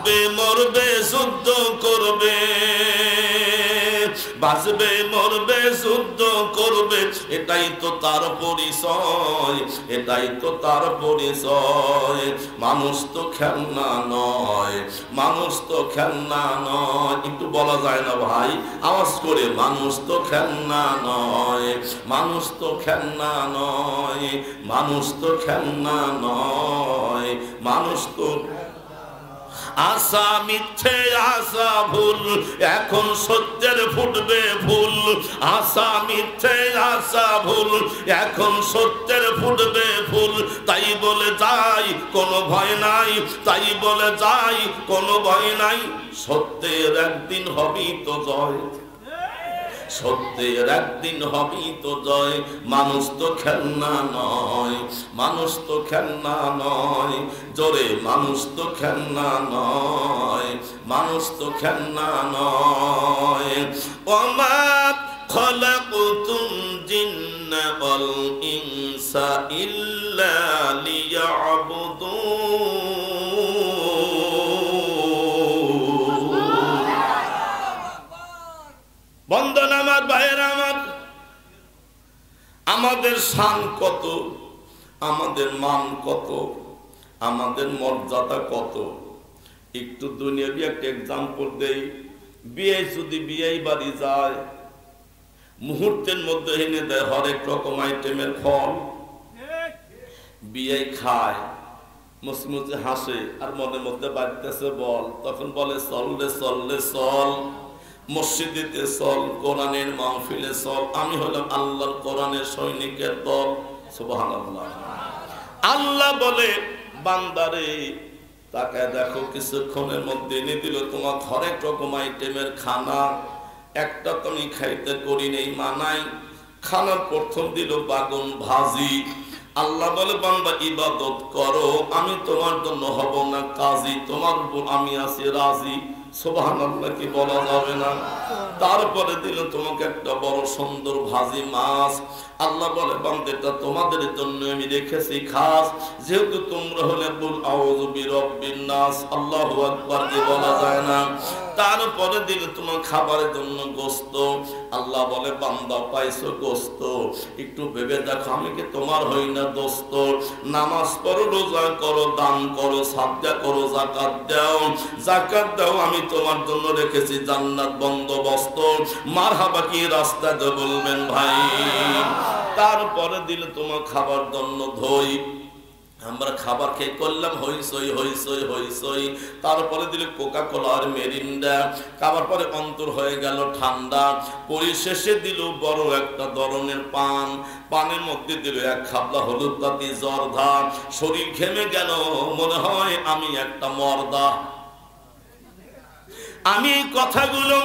বাঁচবে মরবে যুদ্ধ করবে, বাঁচবে মরবে যুদ্ধ করবে, এটাই তো তার পরিচয়, এটাই তো তার পরিচয়। মানুষ তো খেলনা নয়, মানুষ তো খেলনা নয়। একটু বলা যায় না ভাই আওয়াজ করে, মানুষ তো খেলনা নয়, মানুষ তো খেলনা নয়, মানুষ তো খেলনা নয়, মানুষ তো আশা মিথ্যে আশা ভুল, এখন সত্যের ফুটবে ফুল। আশা মিথ্যে আশা ভুল, এখন সত্যের ফুটবে ফুল। তাই বলে যাই কোনো ভয় নাই, তাই বলে যাই কোনো ভয় নাই। সত্যের একদিন হবেই তো জয়, সত্যের একদিন হবেই তো জয়। মানুষ তো খেলনা নয়, মানুষ তো খেলনা নয়, জোরে মানুষ তো খেলনা নয়, মানুষ তো খেলনা নয়। ওমা খলাকুতুল জিন্না ওয়াল ইনসা ইল্লা লিয়াবুদুন। বন্ধন আমার ভাইয়েরা আমার, আমাদের শান কত, আমাদের মান কত, আমাদের মর্যাদা কত। একটু দুনিয়াবি একটা এক্সাম্পল দেই। বিয়ে যদি বিয়ে বাড়ি যায়, মুহূর্তের মধ্যে এনে দেয় হরেক রকম আইটেমের ফল, বিয়ে খায়, মুচমুচে হাসে, আর মনের মধ্যে বাড়তেছে বল। তখন বলে চল রে চল রে চল, মসজিদে চল, কোরআনের মাহফিলে চল, আমি হলাম আল্লাহর কোরআনের সৈনিকের দল। সুবহানাল্লাহ। আল্লাহ বলে বান্দারে তাকায় দেখো, কিছুক্ষণের মধ্যে এনে দিল তোমার হরেক রকম আইটেমের খানা, একটা তুমি খাইতে করি নেই মানাই। খানার প্রথম দিল বাগুন ভাজি। আল্লাহ বলে বান্দা ইবাদত করো, আমি তোমার জন্য হব না কাজী, তোমার উপর আমি আছি রাজি। সুবহানাল্লাহ কি বলা যাবে না? তারপরে দিল তোমাকে একটা বড় সুন্দর ভাজি মাছ। আল্লাহ বলে বান্দা এটা তোমাদের জন্য আমি রেখেছি খাস, যেহেতু তোমরা হলে বল আউযু বিরাব্বিন নাস, আল্লাহু আকবার কি বলা যায় না? তারপরে দিল তোমার খাবারের জন্য গোশত। আল্লাহ বলে বান্দা পাইছো গোশত, একটু ভেবে দেখো আমি কি তোমার হই না দোস্ত? নামাজ পড়ো, রোজা করো, দান করো, সাদকা করো, যাকাত দাও, যাকাত দাও, আমি তোমার জন্য রেখেছি জান্নাত বন্দোবস্ত। মারহাবা কি রাস্তাতে বলবেন ভাই? তারপরে দিল তোমার খাবার জন্য ধই, আমরা খাবার খেয়ে করলাম হইসই হইসই হইসই। তারপরে দিল কোকা কোলা আর মেরিন্ডা, খাবার পরে অন্তর হয়ে গেল ঠান্ডা। পরিশেষে দিল বড় একটা ধরনের পান, পানের মধ্যে দিল এক খাবলা হলুদ তাতি জর্দা। শরীর ঘেমে গেল, মনে হয় আমি একটা মর্দা। আমি কথাগুলো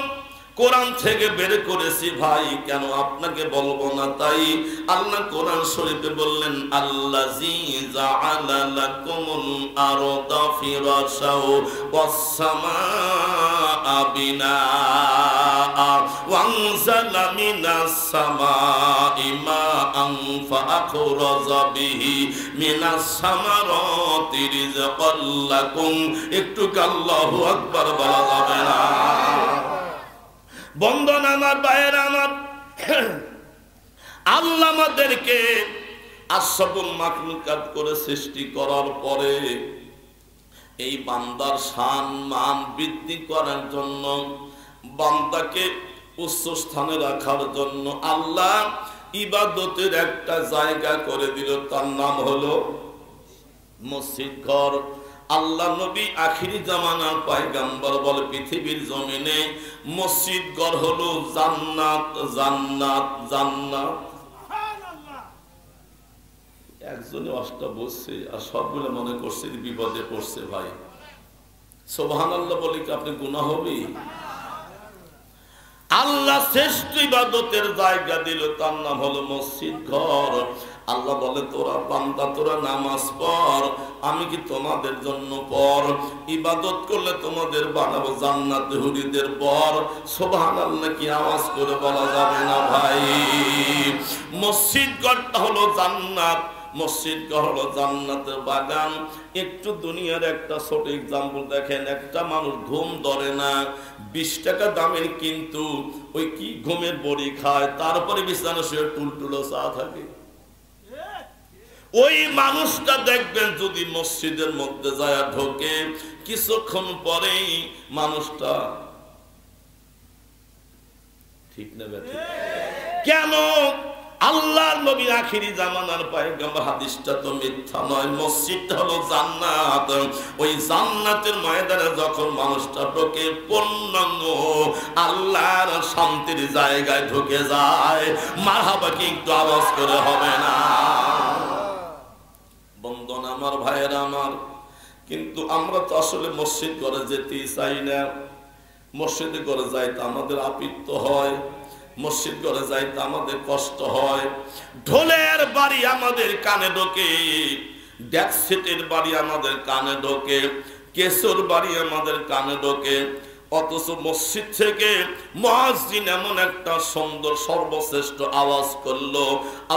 কোরআন থেকে বের করেছি ভাই, কেন আপনাকে বলবো না? তাই আল্লাহ কোরআন শরীফে বললেন আল্লাযী জাআলা লাকুমুল আরদা ফিরাশাও ওয়াস সামাআ বিনাআ ওয়া আনজালা মিনাস সামাই মাআন ফাআখরাজা বিহি মিনাস সামারাতি রিজকাল লাকুম। একটু আল্লাহু আকবার বলা যাবে না? বন্ধন আমার ভাইয়েরা আমার, আল্লাহ আমাদেরকে আশরাফুল মাখলুকাত করে সৃষ্টি করার পরে এই বান্দার শান মান বৃদ্ধি করার জন্য, বান্দাকে উচ্চ স্থানে রাখার জন্য আল্লাহ ইবাদতের একটা জায়গা করে দিল, তার নাম হলো মসজিদ ঘর। আল্লাহ নবী আখিরি জামানার পয়গম্বর বলে পৃথিবীর জমিনে মসজিদ ঘর হলো জান্নাত, জান্নাত, জান্নাত। একজনে অষ্টা বসছে আর সবগুলো মনে করছে বিপদে পড়ছে ভাই। সুবহানাল্লাহ বলি কি আপনি গুনাহ হবে? আল্লাহ শ্রেষ্ঠ ইবাদতের জায়গা দিল, তার নাম হলো মসজিদ ঘর। আল্লাহ বলে তোরা বান্দা তোরা নামাজ পড়, আমি কি তোমাদের জন্য পর ইবাদত করলে তোমাদের বানাবো জান্নাতে হুরিদের বর। সুবহানাল্লাহ কি আওয়াজ করে বলা যাবে না ভাই? মসজিদ ঘরটা হলো জান্নাত, মসজিদ হলো জান্নাতের বাগান। একটু দুনিয়ার একটা ছোট এক্সাম্পল দেখেন, একটা মানুষ ঘুম ধরে না, 20 টাকা দামের কিন্তু ওই কি ঘুমের বড়ি খায়, তারপরে বিছানা শুয়ে টুলটুলো চা থাকে। ওই মানুষটা দেখবেন যদি মসজিদের মধ্যে যায় ঢোকে, কিছুক্ষণ পরেই মানুষটা ঠিক নেবে। কেন? আল্লাহর নবী আখিরি জামানার পয়গম্বর, হাদিসটা তো মিথ্যা নয়, মসজিদটা হলো জান্নাত। ওই জান্নাতের ময়দানে যখন মানুষটা ঢোকে, পূর্ণাঙ্গ আল্লাহর শান্তির জায়গায় ঢুকে যায়। মারহাবা কি একটু আওয়াজ করে হবে না? বন্ধন আমার, ভাইয়েরা আমার, কিন্তু আমরা তো আসলে মসজিদ করে যেতেই চাই না। মসজিদে করে যাইতে আমাদের আপিত্ত হয়, মসজিদ করে যাইতে আমাদের কষ্ট হয়। ঢোলের বাড়ি আমাদের কানে ঢোকে, ড্যাকসেটের বাড়ি আমাদের কানে ঢোকে, কেশর বাড়ি আমাদের কানে ঢোকে। অথচ মসজিদ থেকে মুয়াজ্জিন এমন একটা সুন্দর সর্বশ্রেষ্ঠ আওয়াজ করলো,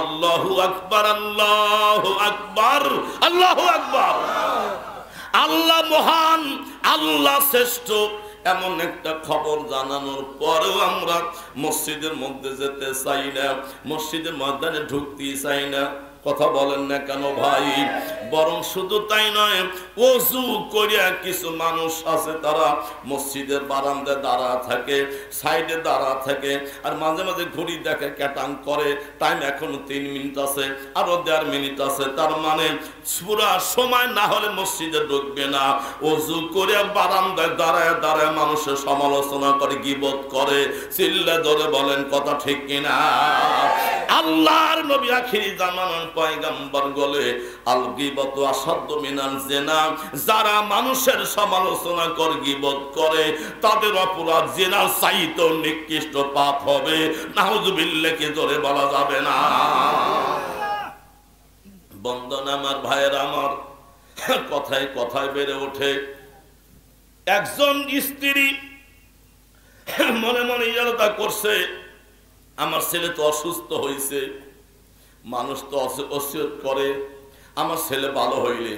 আল্লাহু আকবার, আল্লাহু আকবার, আল্লাহু আকবার। আল্লাহ মহান, আল্লাহ শ্রেষ্ঠ, এমন একটা খবর জানানোর পরেও আমরা মসজিদের মধ্যে যেতে চাই না, মসজিদের ময়দানে ঢুকতে চাই না। কথা বলেন না কেন ভাই? বরং শুধু তাই নয়, ওযু করিয়া কিছু মানুষ আছে তারা মসজিদের বারান্দায় দাঁড়া থাকে, সাইডে দাঁড়া থাকে, আর মাঝে মাঝে ঘড়ি দেখে, ক্যাটাং করে, টাইম এখনো 3 মিনিট আছে, আরো 1.5 মিনিট আছে, তার মানে পুরা সময় না হলে মসজিদে ঢুকবে না। ওযু করে বারান্দায় দাঁড়ায় দাঁড়ায় মানুষের সমালোচনা করে, গীবত করে, চিল্লা ধরে বলেন কথা ঠিক কিনা? আল্লাহর নবী আখিরি জামানার পয়গম্বর বলে, আল গীবতু আসাদ্দু মিনাল জিনা। যারা মানুষের সমালোচনা করে, গীবত করে, তাদের অপরাধ জিনার চাইতে নিকৃষ্ট পাপ হবে। নাউযুবিল্লাহ কি জোরে বলা যাবে না? বন্ধন আমার, ভাইয়েরা আমার, কথায় কথায় বেড়ে ওঠে। একজন স্ত্রী মনে মনে ইরাদা করছে, আমার ছেলে তো অসুস্থ হয়েছে, মানুষ তো ওসিয়ত করে, আমার ছেলে ভালো হইলে,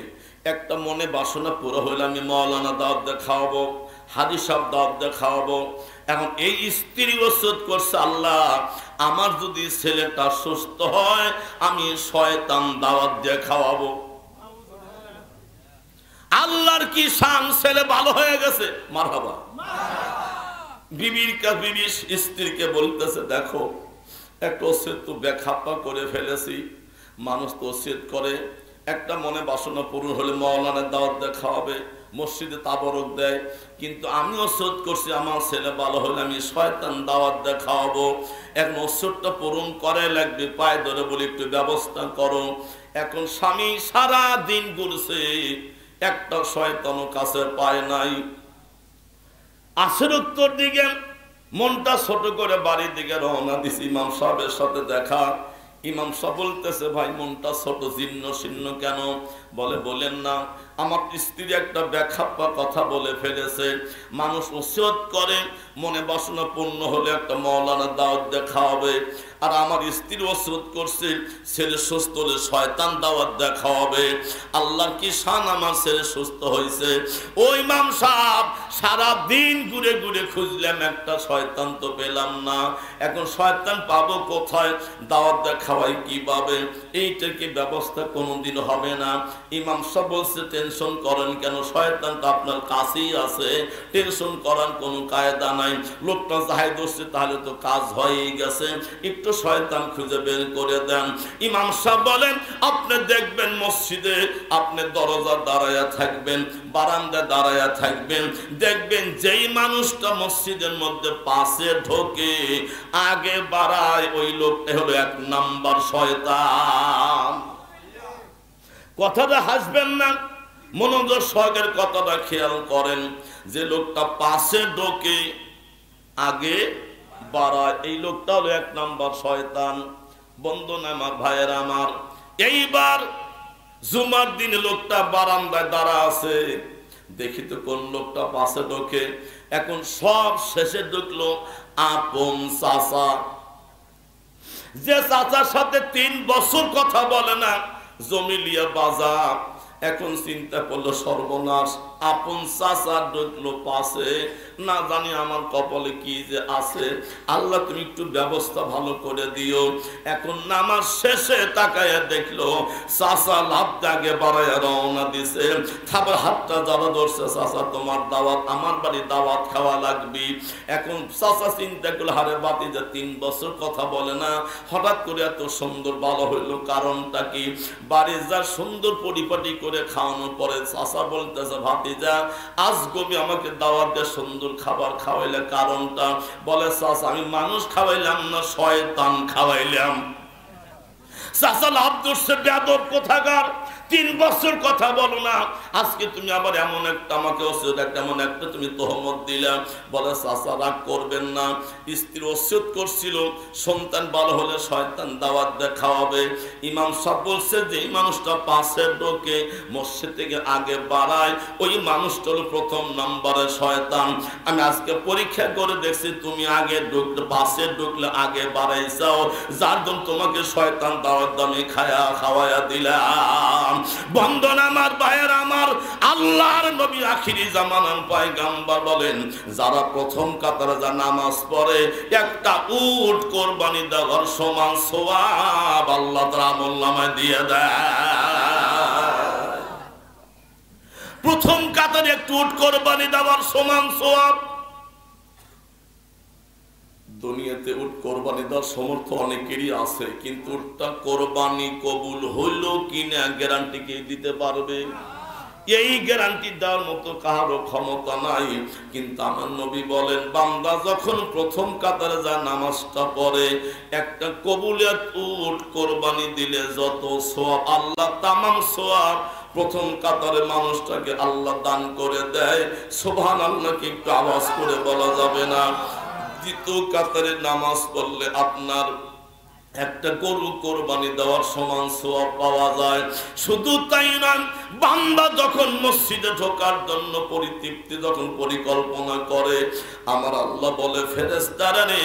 একটা মনে বাসনা পুরো হইলে আমি মাওলানা দাওয়াত দিয়ে খাওয়াবো, হাজী সাহেব দাওয়াত দিয়ে খাওয়াবো। এখন এই স্ত্রী ওসিয়ত করছে, আল্লাহ আমার যদি ছেলেটা সুস্থ হয়, আমি শয়তান দাওয়াত দিয়ে খাওয়াবো। আল্লাহর কি শান, ছেলে ভালো হয়ে গেছে, মারহাবা। বিবির স্ত্রীকে বলতেছে, দেখো একটা ওসিয়ত তো বেখাপ্পা করে ফেলেছি, মানুষ তো ওসিয়ত করে, একটা মনে বাসনা পূরণ হলে মাওলানার দাওয়াত দিয়ে খাওয়াবে, মসজিদে তাবরক দেয়, কিন্তু আমি ওসিয়ত করছি আমার ছেলে ভালো হলে আমি শয়তান দাওয়াত দিয়ে খাওয়াবো। এখন ওসিয়তটা পূরণ করে লাগবে, পায়ে ধরে বলি একটু ব্যবস্থা করো। এখন স্বামী সারা দিন ঘুরছে, একটা শয়তানও কাছে পায় নাই। আসর উত্তর দিকে মনটা ছোট করে বাড়ির দিকে রওনা দিছি, ইমাম সাহেবের সাথে দেখা। ইমাম সাহেব বলতেছে, ভাই মনটা ছোট, জীর্ণ শীর্ণ কেন? বলে, বলেন না, আমার স্ত্রী একটা বেখাপ্পা কথা বলে ফেলেছে। মানুষ ওসিয়ত করে, মনে বাসনা পূর্ণ হলে একটা মাওলানা দাওয়াত দিয়ে খাওয়াবে, আর আমার স্ত্রী ওসিয়ত করছে ছেলে সুস্থ হলে শয়তান দাওয়াত দিয়ে খাওয়াবে। আল্লাহর কি শান, আমার ছেলে সুস্থ হয়েছে। ওই ইমাম সাহেব সারা দিন ঘুরে ঘুরে খুঁজলাম, একটা শয়তান তো পেলাম না। এখন শয়তান পাবো কোথায়? দাওয়াত দিয়ে খাওয়াই কিভাবে? এইটার কি ব্যবস্থা কোনোদিন হবে না? ইমাম সাহেব বলছে, টেনশন করেন কেন, শয়তান তো আপনার কাছেই আছে, টেনশন করার কোনো কায়দা নাই। লোকটা যাই দোষে তাহলে তো কাজ হয়েই গেছে, একটু শয়তান খুঁজে বের করে দেন। ইমাম সাহেব বলেন, আপনি দেখবেন মসজিদে আপনি দরজা দাঁড়ায়া থাকবেন, বারান্দা দাঁড়ায়া থাকবেন, দেখবেন যেই মানুষটা মসজিদের মধ্যে পাশে ঢোকে আগে বাড়ায়, ওই লোকটা হলো 1 নাম্বার শয়তান। কথাটা হাসবেন না, মনোযোগ সহকারে কথাটা খেয়াল করেন। যে লোকটা পাশে ঢোকে আগে বাড়ায়, এই লোকটা হলো 1 নাম্বার শয়তান। বন্ধু আমার, ভাইয়েরা আমার, এইবার জুমার দিন লোকটা বারান্দায় দাঁড়া আছে, দেখি তো কোন লোকটা পাশে ঢোকে। এখন সব শেষে ঢুকলো আপন চাচা, যে চাচার সাথে 3 বছর কথা বলে না, জমিলিয়া বাজার। এখন চিন্তা করলো সর্বনাশ, আপন চাচা ঢুকলো পাশে, না জানি আমার কপালে কি যে আছে, আল্লাহ তুমি একটু ব্যবস্থা ভালো করে দিও। এখন নামাজ শেষে তাকায়া দেখলো চাচা লাভটা আগে বাড়াইয়া রওনা দিছে, খাবার হাতটা যারা ধরছে, চাচা তোমার দাওয়াত, আমার বাড়ি দাওয়াত খাওয়া লাগবে। এখন চাচা চিন্তা করলো হারে বাতি যে 3 বছর কথা বলে না, হঠাৎ করে এত সুন্দর ভালো হইলো, কারণটা কি? বাড়ি যা সুন্দর পরিপাটি করে খাওয়ানোর পরে চাচা বলতেছে ভাতিজা আজ গবি আমাকে দাওয়াত দিয়ে সুন্দর খাবার খাওয়াইলে, কারণটা? বলে চাচা আমি মানুষ খাওয়াইলাম না, শয়তান খাওয়াইলাম। চাচা লাভ ধরছে, বেয়াদব কোথাকার, 3 বছর কথা বলো না, আজকে তুমি আবার এমন একটা আমাকে এমন একটা তুমি তহমত দিলা। বলে চাচা রাগ করবেন না, স্ত্রী ওসিয়ত করছিল সন্তান ভালো হলে শয়তান দাওয়াত দিয়ে খাওয়াবে। ইমাম সাহেব বলছে যে মানুষটা পাশে ঢোকে মসজিদ থেকে আগে বাড়ায়, ওই মানুষটা হলো 1ম নম্বরে শয়তান। আমি আজকে পরীক্ষা করে দেখছি, তুমি আগে ঢুকলে, পাশে ঢুকলে আগে বাড়াইছাও, যার জন্য তোমাকে শয়তান দাওয়াত দামি খাওয়াইয়া দিলাম। বন্ধন আমার ভাইয়ের আমার, আল্লাহর নবী আখিরি জামানার পয়গম্বর বলেন যারা প্রথম কাতারে যা নামাজ পড়ে একটা উট কোরবানি দেওয়ার সমান সওয়াব আল্লাহ তাআলা আমলনামায় দিয়ে দেয়। প্রথম কাতারে একটু উট কোরবানি দেওয়ার সমান সওয়াব। দুনিয়াতে উট কোরবানি দেওয়ার সমর্থ অনেকেরই আছে, কিন্তু উটটা কোরবানি কবুল হইল কিনা গ্যারান্টি কে দিতে পারবে? এই গ্যারান্টি দেওয়ার মতো কারো ক্ষমতা নাই। কিন্তু আমার নবী বলেন বান্দা যখন প্রথম কাতারে যা নামাজটা পড়ে একটা কবুলিয়ত উট কোরবানি দিলে যত সওয়াব আল্লাহ তামাম সওয়াব প্রথম কাতারে মানুষটাকে আল্লাহ দান করে দেয়। সুবহানাল্লাহ কি একটু আওয়াজ করে বলা যাবে না? দ্বিতীয় কাতারে নামাজ পড়লে আপনার একটা গরু কোরবানি দেওয়ার সমান সওয়াব পাওয়া যায়। শুধু তাই নয়, বান্দা যখন মসজিদে ঢোকার জন্য পরিতৃপ্তি যখন পরিকল্পনা করে, আমার আল্লাহ বলে ফেরেশতারা রে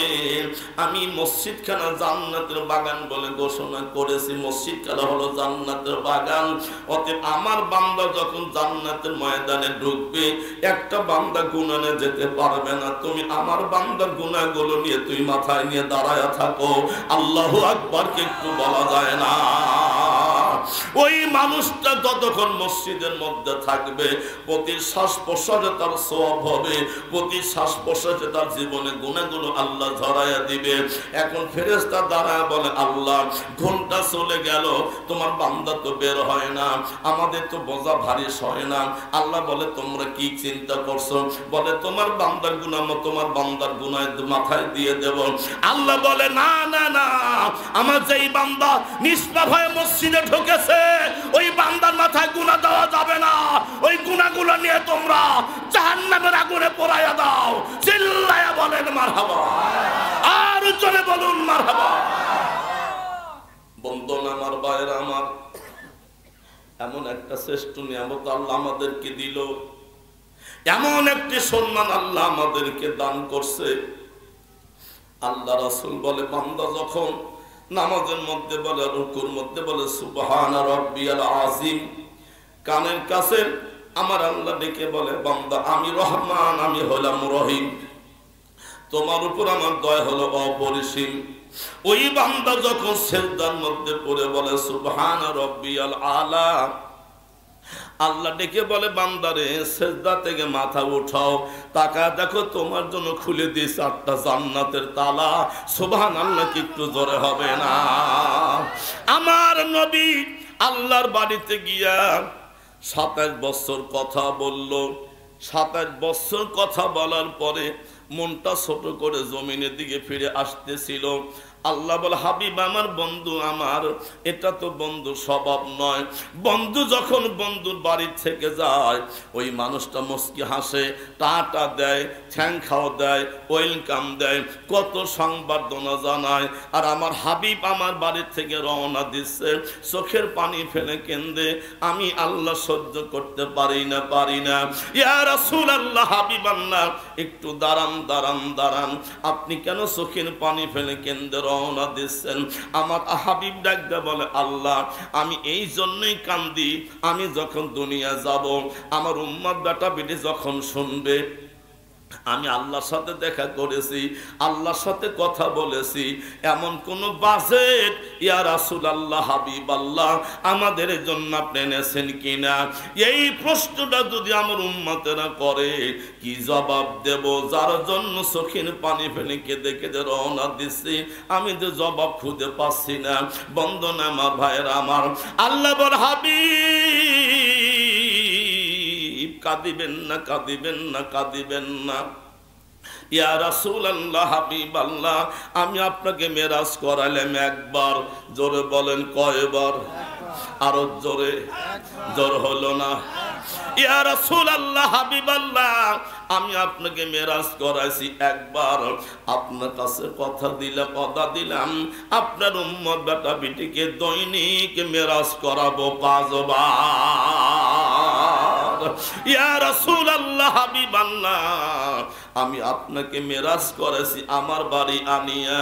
আমি মসজিদখানা জান্নাতের বাগান বলে ঘোষণা করেছি, মসজিদখানা হলো জান্নাতের বাগান। অতএব আমার বান্দা যখন জান্নাতের ময়দানে ঢুকবে একটা বান্দা গুনাহে যেতে পারবে না, তুমি আমার বান্দার গুনাহগুলো নিয়ে তুই মাথায় নিয়ে দাঁড়ায়া থাকো। আল্লাহু আকবার কে একটু বলা যায় না? ওই মানুষটা যতক্ষণ মসজিদের মধ্যে থাকবে প্রতি শ্বাস প্রশ্বাসে তার সওয়াব হবে, প্রতি শ্বাস প্রশ্বাসে তার জীবনে গুনাহগুলো আল্লাহ ঝরাইয়া দিবে। এখন ফেরেশতা দাঁড়ায় বলে আল্লাহ ঘন্টা চলে গেল, তোমার বান্দা তো বের হয় না, আমাদের তো বোঝা ভারী সয় না। আল্লাহ বলে তোমরা কি চিন্তা করছো? বলে তোমার বান্দার গুনাহ তোমার বান্দার গুনাহ মাথায় দিয়ে দেব। আল্লাহ বলে না না না, আমার যেই বান্দা নিষ্পাপ হয়ে মসজিদে ঢুকেছে ওই বান্দার মাথায় গুনাহ দেওয়া যাবে না, ওই গুনাহগুলো নিয়ে তোমরা জাহান্নামের আগুনে পোড়াইয়া দাও। চিল্লায়া বলেন মারহাবা, আর জোরে বলুন মারহাবা। বন্ধন আমার ভাইয়েরা আমার, এমন একটা শ্রেষ্ঠ নিয়ামত আল্লাহ আমাদেরকে দিল, এমন একটি সম্মান আল্লাহ আমাদেরকে দান করছে। আল্লাহ রাসূল বলে বান্দা যখন নামাজের মধ্যে বলে, রুকুর মধ্যে বলে সুবহান রাব্বিয়াল আযীম, কানের কাছে আমার আল্লাহ ডেকে বলে বান্দা আমি রহমান, আমি হলাম রহিম, তোমার উপর আমার দয়া হলো অপরিসীম। ওই বান্দা যখন সিজদার মধ্যে পড়ে বলে সুবহান রাব্বিয়াল আলা, আল্লাহ ডেকে বলে বান্দারে সিজদা থেকে মাথা উঠাও, তাকা দেখো তোমার জন্য খুলে দিয়েছে 8টা জান্নাতের তালা। সুবহানাল্লাহ কি একটু জোরে হবে না? আমার নবী আল্লাহর বাড়িতে গিয়া 27 বছর কথা বলল। 27 বছর কথা বলার পরে মনটা ছোট করে জমিনের দিকে ফিরে আসতেছিল। আল্লাহ বলে হাবিব আমার, বন্ধু আমার, এটা তো বন্ধুর স্বভাব নয়। বন্ধু যখন বন্ধুর বাড়ি থেকে যায় ওই মানুষটা মুস্কি হাসে, টাটা দেয়, ঠ্যাং খাওয়া দেয়, ওয়েলকাম দেয়, কত সংবর্ধনা জানায়। আর আমার হাবিব আমার বাড়ি থেকে রওনা দিচ্ছে, চোখের পানি ফেলে কেঁদে আমি আল্লাহ সহ্য করতে পারি না পারি না। ইয়া রাসূলুল্লাহ, হাবিব আল্লাহ একটু দাঁড়ান দাঁড়ান দাঁড়ান, আপনি কেন চোখের পানি ফেলে কেঁদে রওনা দিচ্ছেন। আমার হাবিব ডাকতে বলে আল্লাহ আমি এই জন্যই কান্দি, আমি যখন দুনিয়া যাব আমার উম্মত বেটা বেটি যখন শুনবে আমি আল্লাহর সাথে দেখা করেছি, আল্লাহর সাথে কথা বলেছি, এমন কোন বাজেট ইয়া রাসূলুল্লাহ হাবিবাল্লাহ আমাদের জন্য আপনি এনেছেন কিনা, এই প্রশ্নটা যদি আমার উম্মতেরা করে কি জবাব দেব? যার জন্য চোখের পানি ফেলে কেঁদে কেঁদে রওনা দিচ্ছি আমি তো জবাব খুঁজে পাচ্ছি না। বন্ধন আমার ভাইয়েরা আমার, আল্লাহ বল হাবিব কাঁদিবেন না, কাঁদিবেন না, কাঁদিবেন না। ইয়া রাসূলুল্লাহ হাবিবাল্লাহ আমি আপনাকে মেরাজ করাইলাম একবার, জোরে বলেন কয়বার? আরো জোরে, জোর হলো না। ইয়া রাসূলুল্লাহ হাবিবাল্লাহ আমি আপনাকে মেরাজ করাইছি একবার, আপনার কাছে কথা দিলাম, কথা দিলাম আপনার উম্মত বেটা বেটিকে দৈনিক মেরাজ করাবো 5 বার। ইয়া রাসূলুল্লাহ হাবিবাল্লাহ আমি আপনাকে মেরাজ করেছি আমার বাড়ি আনিয়া,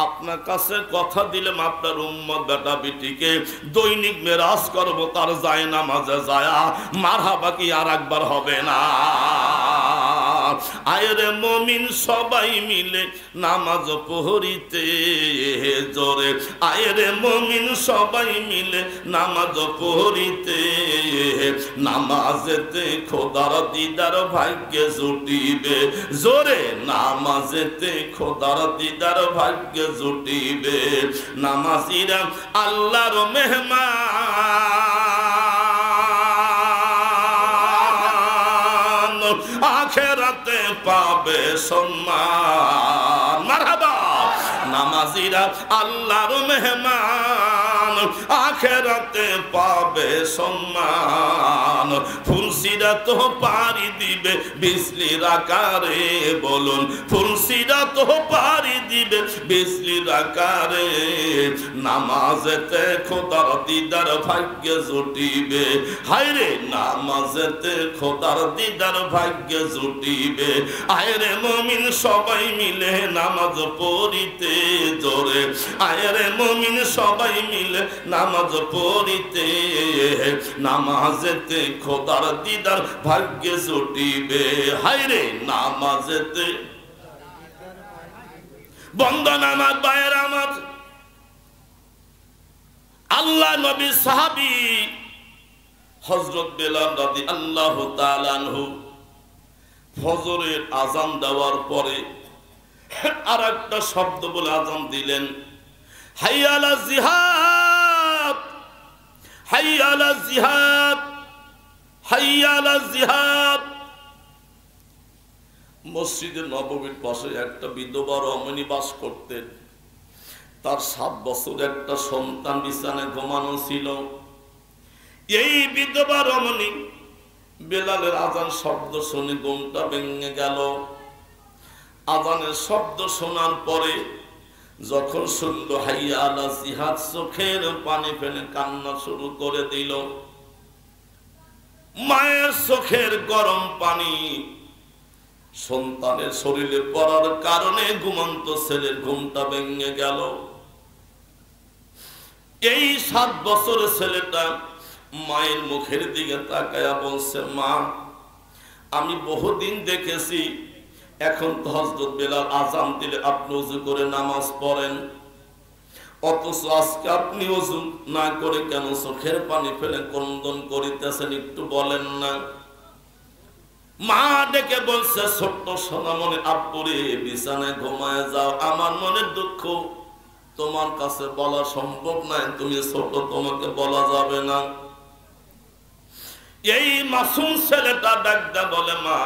আপনার কাছে কথা দিলাম আপনার উম্মত বেটা বেটিকে দৈনিক মেরাজ করবো তার যায় নামাজে যায়া। মারহাবা কি আর একবার হবে না? আয়রে মুমিন সবাই মিলে নামাজ পড়িতে জোরে, আয়রে মুমিন সবাই মিলে নামাজ পড়িতে, নামাজেতে খোদার দিদার ভাগ্যে জুটিবে জোরে, নামাজেতে খোদার দিদার ভাগ্যে জুটিবে। নামাজিরা আল্লাহর মেহমান, আখেরাতে পাবে সম্মান। মারহাবা। নামাজিরা আল্লাহর মেহমান, আখেরাতে পাবে সম্মান। ফুলসিরা তো পারি দিবে বিজলির আকারে, বলুন ফুলসিরা তো পারি দিবে বিজলির আকারে। নামাজেতে খোদার দিদার ভাগ্যে জুটিবে, হায়রে নামাজেতে খোদার দিদার ভাগ্যে জুটিবে। আয়রে মুমিন সবাই মিলে নামাজ পড়িতে জোরে, আয়রে মুমিন সবাই মিলে নামাজ পড়িতে, নামাজেতে খোদার দিদার ভাগ্যে জুটিবে। হায়রে নামাজেতে। বন্ধন আমার ভাইয়ের আমার, আল্লাহ নবী সাহাবী হযরত বেলাল রাদিয়াল্লাহু তাআলা আনহু ফজরের আযান দেওয়ার পরে আর একটা শব্দ বলে আযান দিলেন, হাইয়া আলা জিহাদ, হাইয়া আলা জিহাদ, হাইয়া আলা জিহাদ। মসজিদে নববীর পাশে একটা বিধবা রমণী বাস করতেন। তার 7 বছর একটা সন্তান বিছানায় ঘুমানো ছিল। এই বিধবা রমণী বেলালের আযান শব্দ শুনে ঘুমটা ভেঙে গেল। আযানের শব্দ শোনার পরে যখন শুনল হাইয়া আলা জিহাদ, চোখের পানি ফেলে কান্না শুরু করে দিল। মায়ের চোখের গরম পানি সন্তানের শরীরে পড়ার কারণে ঘুমন্ত ছেলের ঘুমটা ভেঙে গেল। এই 7 বছরের ছেলেটা মায়ের মুখের দিকে তাকায়া বলছে, মা আমি বহুদিন দেখেছি এখন তো হযরত বেলাল আযান দিলে আপনি ওযু করে নামাজ পড়েন, অথচ আজকে আপনি ওযু না করে কেন চোখের পানি ফেলে ক্রন্দন করিতেছেন, একটু বলেন না? মা ডেকে বলছে, ছোট্ট সোনামণি আব্বুরে বিছানায় ঘুমায় যাও, আমার মনের দুঃখ তোমার কাছে বলা সম্ভব নয়, তুমি ছোট, তোমাকে বলা যাবে না। এই মাসুম ছেলেটা ডাকদা বলে, মা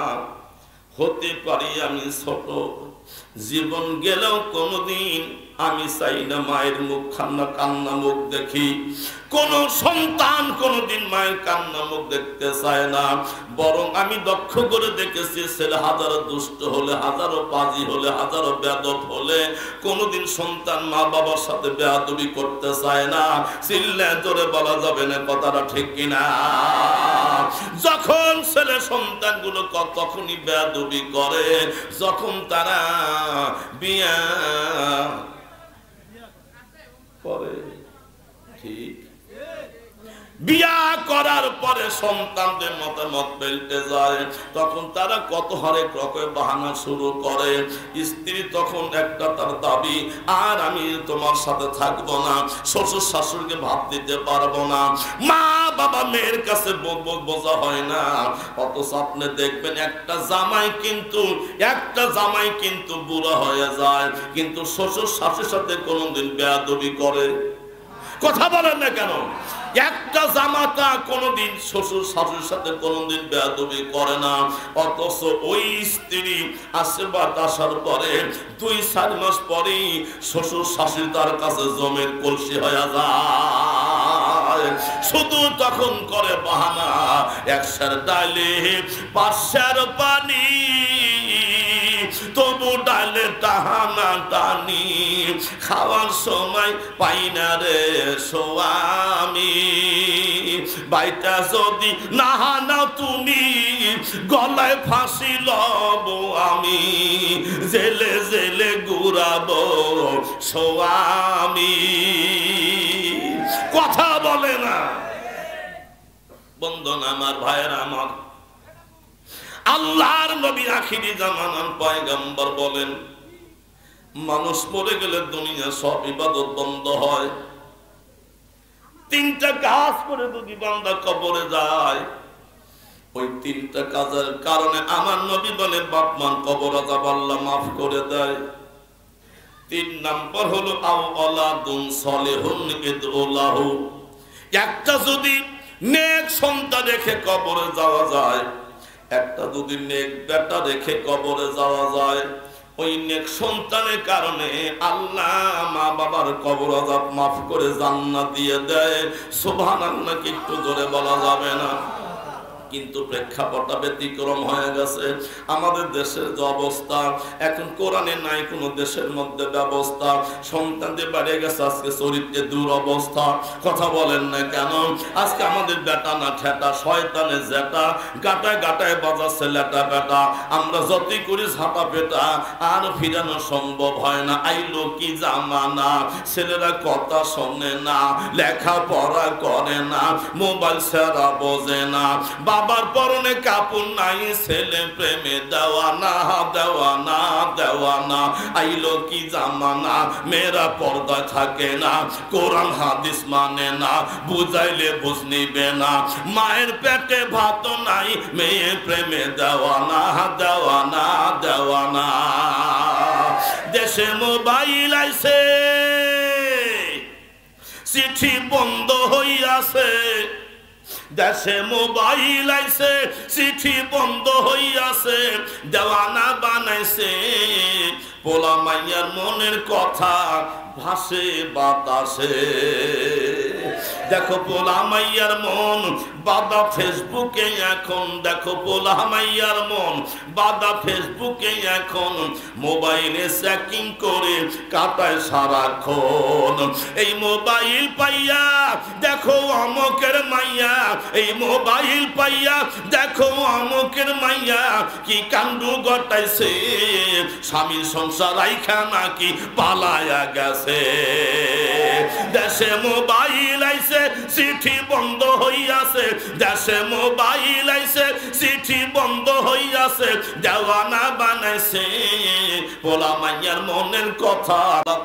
হতে পারি আমি ছোট, জীবন গেলেও কোনদিন আমি চাই না মায়ের মুখ কান্না মুখ দেখি। কোন সন্তান কোনদিন মায়ের কান্না মুখ দেখতে চায় না, বরং আমি দক্ষ করে দেখেছি ছেলে হাজারো দুষ্ট হলে, হাজারো পাজি হলে, হাজারো বেয়াদব হলে কোনদিন সন্তান মা বাবার সাথে বেয়াদবি করতে চায় না। চিল্লায় জোরে বলা যাবে না কথাটা ঠিক কিনা? যখন ছেলে সন্তানগুলো তখনই বেয়াদবি করে যখন তারা বিয়া করে। ঠিক, বিয়া করার পরে সন্তানদের মতামত পেলতে যায়, তখন তারা কত হরেক রকম বাহানা শুরু করে। স্ত্রী তখন একটা তার দাবি, আর আমি তোমার সাথে থাকবো না, শ্বশুর শাশুড়িকে ভাত দিতে পারবো না। মা বাবা মেয়ের কাছে বোঝা হয় না। অথচ আপনি দেখবেন একটা জামাই কিন্তু বুড়া হয়ে যায়, কিন্তু শ্বশুর শাশুড়ির সাথে কোনোদিন বেয়াদবি করে? কথা বলেন না কেন? একটা জামাতা কোনদিন শ্বশুর শাশুড়ির সাথে কোনদিন বেয়াদবি করে না। অথচ ওই স্ত্রী আশীর্বাদ আসার পরে 2-4 মাস পরেই শ্বশুর শাশুড়ি তার কাছে জমের কলসি হয়ে যায়। শুধু তখন করে বাহানা, 100 ডালে 500 পানি, তবু ডালে টাহানা টানি, খাওয়ার সময় পাই না রে সোয়ামী। বাইটা যদি না নাও তুমি, গলায় ফাঁসি লব আমি, জেলে জেলে ঘুরাবো সোয়ামী। কথা বলে না। বন্ধন আমার, ভাইয়ের আমার, আল্লাহর নবী আখিরি জামানার পয়গম্বর বলেন, মানুষ মরে গেলে দুনিয়া সব ইবাদত বন্ধ হয়। 3টা কাজ করে যদি বান্দা কবরে যায়, ওই 3টা কাজের কারণে আমার নবী বলে বাপ মান কবর আযাব আল্লাহ মাফ করে দেয়। 3 নাম্বার হলো আও ওয়ালাদুন সলিহুন ইদউলাহু, একটা যদি নেক সন্তান রেখে কবরে যাওয়া যায়, একটা যদি নেক বেটা রেখে কবরে যাওয়া যায়, ওই নেক সন্তানের কারণে আল্লাহ মা বাবার কবর আযাব মাফ করে জান্নাত দিয়ে দেয়। সুবহানাল্লাহ, কি একটু জোরে বলা যাবে না? কিন্তু প্রেক্ষাপটটা ব্যতিক্রম হয়ে গেছে। আমাদের দেশের যে অবস্থা এখন, কোরআনে নাই কোন দেশের মধ্যে ব্যবস্থা। সন্তানদের বেড়ে গেছে আজকে চরিত্রের দুরবস্থা। কথা বলেন না কেন? আজকে আমাদের বেটা না ঠেটা, শয়তানের জেটা, গাটায় গাটায় বাজাচ্ছে লেটা বেটা। আমরা যতই করি ঝাঁটা পেটা, আর ফিরানো সম্ভব হয় না। আইলো কি জামানা, ছেলেরা কথা শোনে না, লেখাপড়া করে না, মোবাইল ছাড়া বোঝে না, বাবার পরনে কাপড় নাই, ছেলে প্রেমে দেওয়ানা দেওয়ানা দেওয়ানা। আইলো কি জামানা, মেয়েরা পর্দায় থাকে না, কোরআন হাদিস মানে না, বুঝাইলে বুঝ নিবে না, মায়ের পেটে ভাত নাই, মেয়ে প্রেমে দেওয়ানা দেওয়ানা দেওয়ানা। দেশে মোবাইল আইছে, চিঠি বন্ধ হইয়াছে। দেশে মোবাইল আইছে, চিঠি বন্ধ হইয়াছে, দেওয়ানা বানাইছে। পোলা মাইয়ার মনের কথা ভাসে বাতাসে। দেখো পোলা মাইয়ার মন বাদা ফেসবুকে এখন, দেখো পোলা মাইয়ার মন বাদা ফেসবুকে এখন, মোবাইলে চেকিং করে কাটায় সারাক্ষণ। এই মোবাইল পাইয়া দেখো অমকের মাইয়া, এই মোবাইল পাইয়া দেখো অমকের মাইয়া, কি কাণ্ডু ঘটাইছে, স্বামীর সংসার রাইখা নাকি পালায়া গেছে। দেশে মোবাইল আইছে, চিঠি বন্ধ হইয়াছে, দেশে মোবাইল আইছে, চিঠি বন্ধ হইয়াছে, দেওয়ানা বানাইছে। পোলা মাইয়ার মনের কথা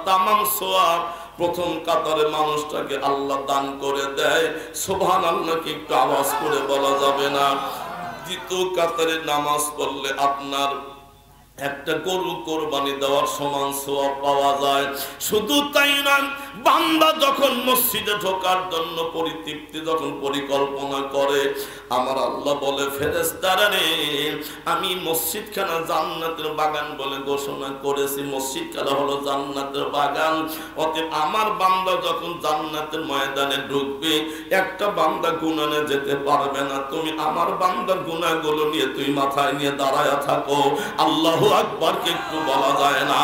তামাম সোয়াব প্রথম কাতারে মানুষটাকে আল্লাহ দান করে দেয়। সুবহানাল্লাহ, কি একটু আওয়াজ করে বলা যাবে না? দ্বিতীয় কাতারে নামাজ পড়লে আপনার একটা গরু কোরবানি দেওয়ার সমান সওয়াব পাওয়া যায়। শুধু তাই নয়, বান্দা যখন মসজিদে ঢোকার জন্য পরিতৃপ্তি যখন পরিকল্পনা করে, আমার আল্লাহ বলে ফেরেশতারা রে, আমি মসজিদখানা জান্নাতের বাগান বলে ঘোষণা করেছি। মসজিদখানা হলো জান্নাতের বাগান। অতএব আমার বান্দা যখন জান্নাতের ময়দানে ঢুকবে, একটা বান্দা গুনাহে যেতে পারবে না। তুমি আমার বান্দার গুনাহগুলো নিয়ে তুই মাথায় নিয়ে দাঁড়ায়া থাকো। আল্লাহ আকবার, কে একটু বলা যায় না?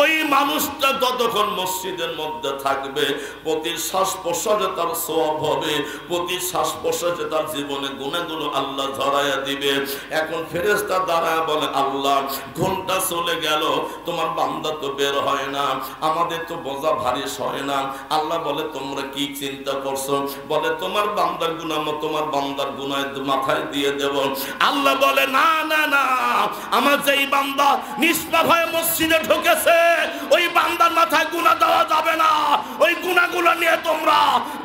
ওই মানুষটা যতক্ষণ মসজিদের মধ্যে থাকবে প্রতি শ্বাস প্রশ্বাসে তার সওয়াব হবে, প্রতি শ্বাস প্রশ্বাসে তার জীবনে গুনাহগুলো আল্লাহ ঝরাইয়া দিবে। এখন ফেরেশতা দাঁড়ায় বলে, আল্লাহ ঘন্টা চলে গেল, তোমার বান্দা তো বের হয় না, আমাদের তো বোঝা ভারী সয় না। আল্লাহ বলে, তোমরা কি চিন্তা করছো? বলে, তোমার বান্দার গুনাহ তোমার বান্দার গুনাহ মাথায় দিয়ে দেব। আল্লাহ বলে, না না না, আমার যেই বান্দা নিষ্পাপ হয়ে মসজিদে ঢুকেছে ওই বান্দার মাথায় গুনাহ দেওয়া যাবে না, ওই গুনাহগুলো নিয়ে তোমরা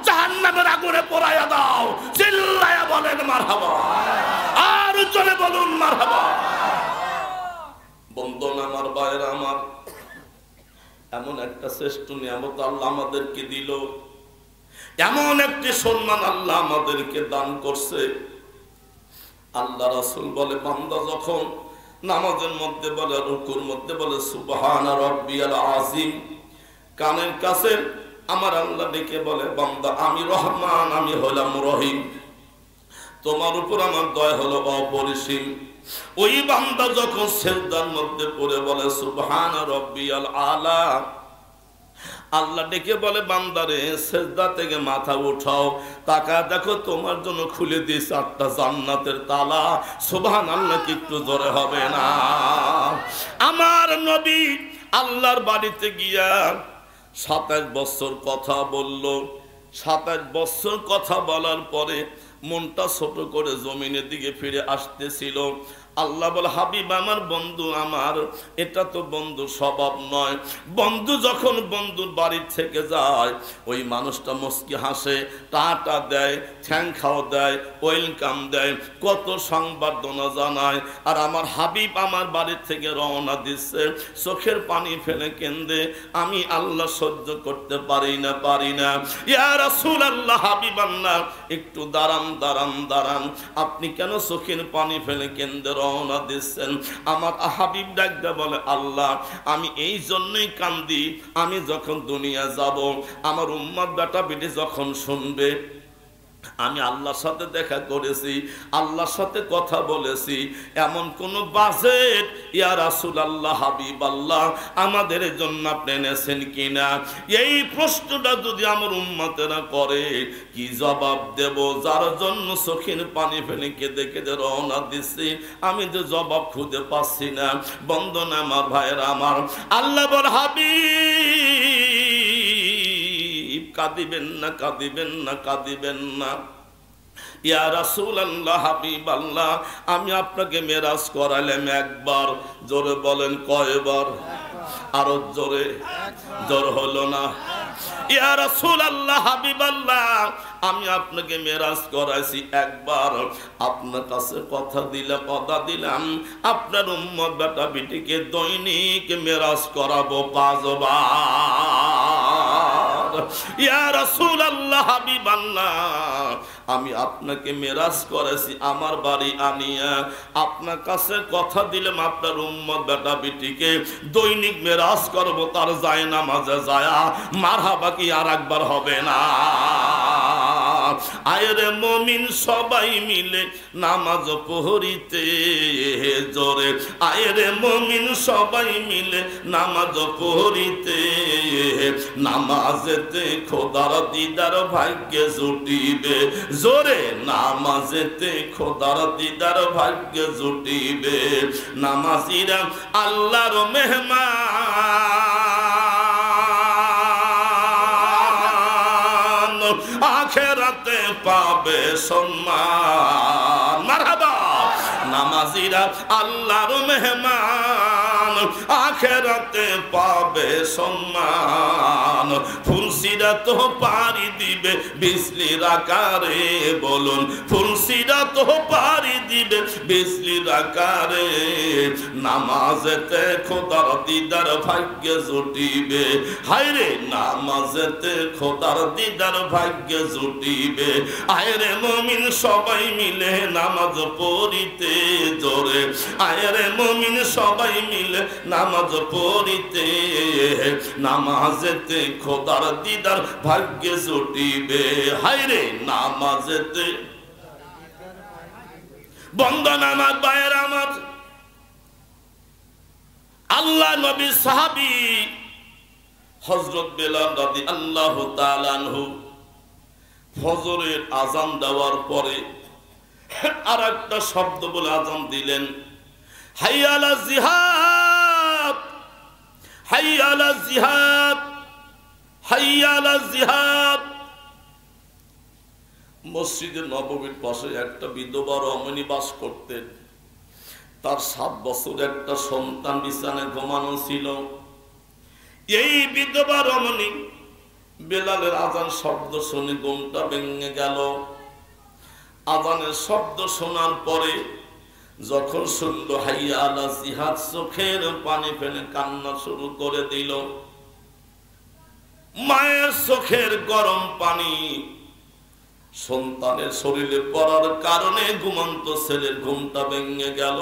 জাহান্নামের আগুনে পোড়াইয়া দাও। চিল্লায়া বলেন মারহাবা, আর জোরে বলুন মারহাবা। বন্ধন আমার, ভাইরা আমার, এমন একটা শ্রেষ্ঠ নিয়ামত আল্লাহ আমাদেরকে দিল, এমন একটি সম্মান আল্লাহ আমাদেরকে দান করছে। আল্লাহ রাসূল বলে, বান্দা যখন নামাজের মধ্যে বলে, রুকুর মধ্যে বলে সুবহানা রাব্বিয়াল আযীম, কানের কাছে আমার আল্লাহ ডেকে বলে, বান্দা আমি রহমান, আমি হলাম রহিম, তোমার উপর আমার দয়া হলো অপরিসীম। ওই বান্দা যখন সিজদার মধ্যে পড়ে বলে সুবহানা রাব্বিয়াল আলা, আল্লাহ ডেকে বলে, বান্দারে সিজদা থেকে মাথা উঠাও, তাকা দেখো তোমার জন্য খুলে দিয়েছে 8টা জান্নাতের তালা। সুবহানাল্লাহ কি একটু জোরে হবে না? আমার নবী আল্লাহর বাড়িতে গিয়া 27 বছর কথা বলল। 27 বছর কথা বলার পরে মনটা ছোট করে জমিনের দিকে ফিরে আসতেছিল। আল্লাহ বলে, হাবিব আমার, বন্ধু আমার, এটা তো বন্ধু স্বভাব নয়। বন্ধু যখন বন্ধুর বাড়ি থেকে যায় ওই মানুষটা মুস্কি হাসে, টাটা দেয়, ঠ্যাং খাওয়া দেয়, ওয়েলকাম দেয়, কত সংবর্ধনা জানায়। আর আমার হাবিব আমার বাড়ি থেকে রওনা দিচ্ছে, চোখের পানি ফেলে কেন্দে, আমি আল্লাহ সহ্য করতে পারি না, পারি না। ইয়া রাসূলুল্লাহ, হাবিব আল্লাহ, একটু দাঁড়ান দাঁড়ান দাঁড়ান, আপনি কেন চোখের পানি ফেলে কেন্দে রওনা দিচ্ছেন? আমার হাবিব ডাকতে বলে, আল্লাহ আমি এই জন্যই কান্দি, আমি যখন দুনিয়া যাব আমার উম্মত বেটা বেটি যখন শুনবে আমি আল্লাহর সাথে দেখা করেছি, আল্লাহর সাথে কথা বলেছি, এমন কোন বাজেট ইয়া রাসূলুল্লাহ, হাবিবাল্লাহ আমাদের জন্য আপনি এনেছেন কিনা? এই প্রশ্নটা যদি আমার উম্মতেরা করে কি জবাব দেব? যার জন্য চোখের পানি ফেলে কেঁদে কেঁদে রওনা দিচ্ছি, আমি তো জবাব খুঁজে পাচ্ছি না। বন্ধন আমার, ভাইরা আমার, আল্লাহ বল, হাবিব কাঁদিবেন না, কাঁদিবেন না, কাঁদিবেন না। ইয়া রাসূলুল্লাহ, হাবিবাল্লাহ, আমি আপনাকে মেরাজ করাইলাম একবার। জোরে বলেন কয়বার? আরো জোরে, জোর হলো না? ইয়া রাসূলুল্লাহ, হাবিবাল্লাহ, আমি আপনাকে মেরাজ করাইছি একবার। আপনার কাছে কথা দিলাম, কথা দিলাম, আপনার উম্মত বেটা বেটিকে দৈনিক মেরাজ করাবো 5 বার। ইয়া রাসূলুল্লাহ, হাবিবাল্লাহ, আমি আপনাকে মেরাজ করেছি আমার বাড়ি আনিয়া, আপনার কাছে কথা দিলাম আপনার উম্মত বেটা বেটিকে দৈনিক মেরাজ করবো, তার যায় নামাজে যায়া মারহাবা কি আর একবার হবে না? আয়রে মুমিন সবাই মিলে নামাজ পড়িতে জোরে, আয়রে মুমিন সবাই মিলে নামাজ পড়িতে, নামাজেতে খোদার দিদার ভাগ্যে জুটিবে জোরে, নামাজেতে খোদার দিদার ভাগ্যে জুটিবে। নামাজিরা আল্লাহর মেহমান, আখেরাতে পাবে সম্মান। মারহাবা। নামাজিরা আল্লাহর মেহমান, আখেরাতে পাবে সম্মান। ফুলসিরা তো পারি দিবে বিজলির আকারে, বলুন ফুলসিরা তো পারি দিবে বিজলির আকারে। নামাজেতে খোদার দিদার ভাগ্যে জুটিবে, হায়রে নামাজেতে খোদার দিদার ভাগ্যে জুটিবে। আয়রে মুমিন সবাই মিলে নামাজ পড়িতে জোরে, আয়রে মুমিন সবাই মিলে নামাজ পড়িতে, নামাজেতে খোদার দিদার ভাগ্যে জুটিবে। হায়রে নামাজেতে। বন্ধন আমার, ভাইয়ের আমার, আল্লাহ আল্লাহ নবী সাহাবী হযরত বেলাল রাদিয়াল্লাহু তাআলা আনহু ফজরের আযান দেওয়ার পরে আরেকটা শব্দ বলে আযান দিলেন, হাইয়া আলা জিহাদ, হাইয়া আলা জিহাদ, হাইয়া আলা জিহাদ। মসজিদে নববীর পাশে একটা বিধবা রমণী বাস করতেন। তার 7 বছর একটা সন্তান বিছানায় ঘুমানো ছিল। এই বিধবা রমণী বেলালের আযান শব্দ শুনে ঘুমটা ভেঙে গেল। আযানের শব্দ শোনার পরে যখন শুনল হাইয়া আলা জিহাদ, চোখের পানি ফেলে কান্না শুরু করে দিল। মায়ের চোখের গরম পানি সন্তানের শরীরে পড়ার কারণে ঘুমন্ত ছেলের ঘুমটা ভেঙে গেল।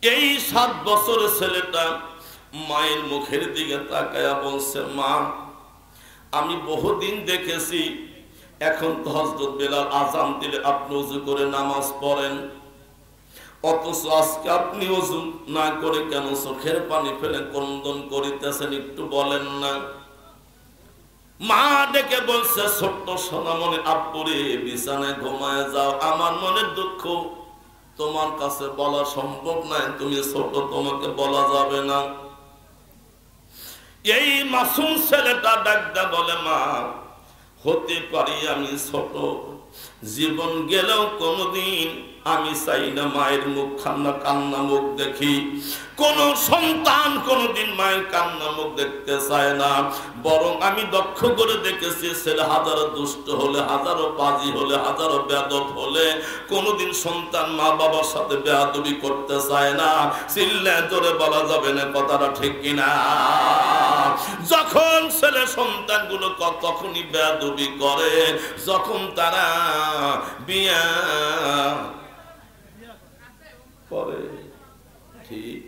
এই 7 বছরের ছেলেটা মায়ের মুখের দিকে তাকায়া বলছে, মা আমি বহুদিন দেখেছি এখন তো হযরত বেলাল আযান দিলে আপনি ওযু করে নামাজ পড়েন, অথচ আজকে আপনি ওযু না করে কেন চোখের পানি ফেলে ক্রন্দন করিতেছেন, একটু বলেন না। মা ডেকে বলছে, ছোট্ট সোনামণি আব্বুরে বিছানায় ঘুমায় যাও, আমার মনের দুঃখ তোমার কাছে বলা সম্ভব নয়, তুমি ছোট, তোমাকে বলা যাবে না। এই মাসুম ছেলেটা ডাকটা বলে, মা হতে পারি আমি ছোট, জীবন গেলেও কোনদিন আমি চাই না মায়ের মুখ কান্না মুখ দেখি। কোন সন্তান কোনদিন মায়ের কান্না মুখ দেখতে চায় না, বরং আমি দক্ষ করে দেখেছি ছেলে হাজারো দুষ্ট হলে, হাজারো পাজি হলে, হাজারো বেয়াদব হলে কোনদিন সন্তান মা বাবার সাথে বেয়াদবি করতে চায় না। চিল্লায় জোরে বলা যাবে না কথাটা ঠিক কিনা? যখন ছেলে সন্তানগুলো তখনই বেয়াদবি করে যখন তারা বিয়া করে। ঠিক,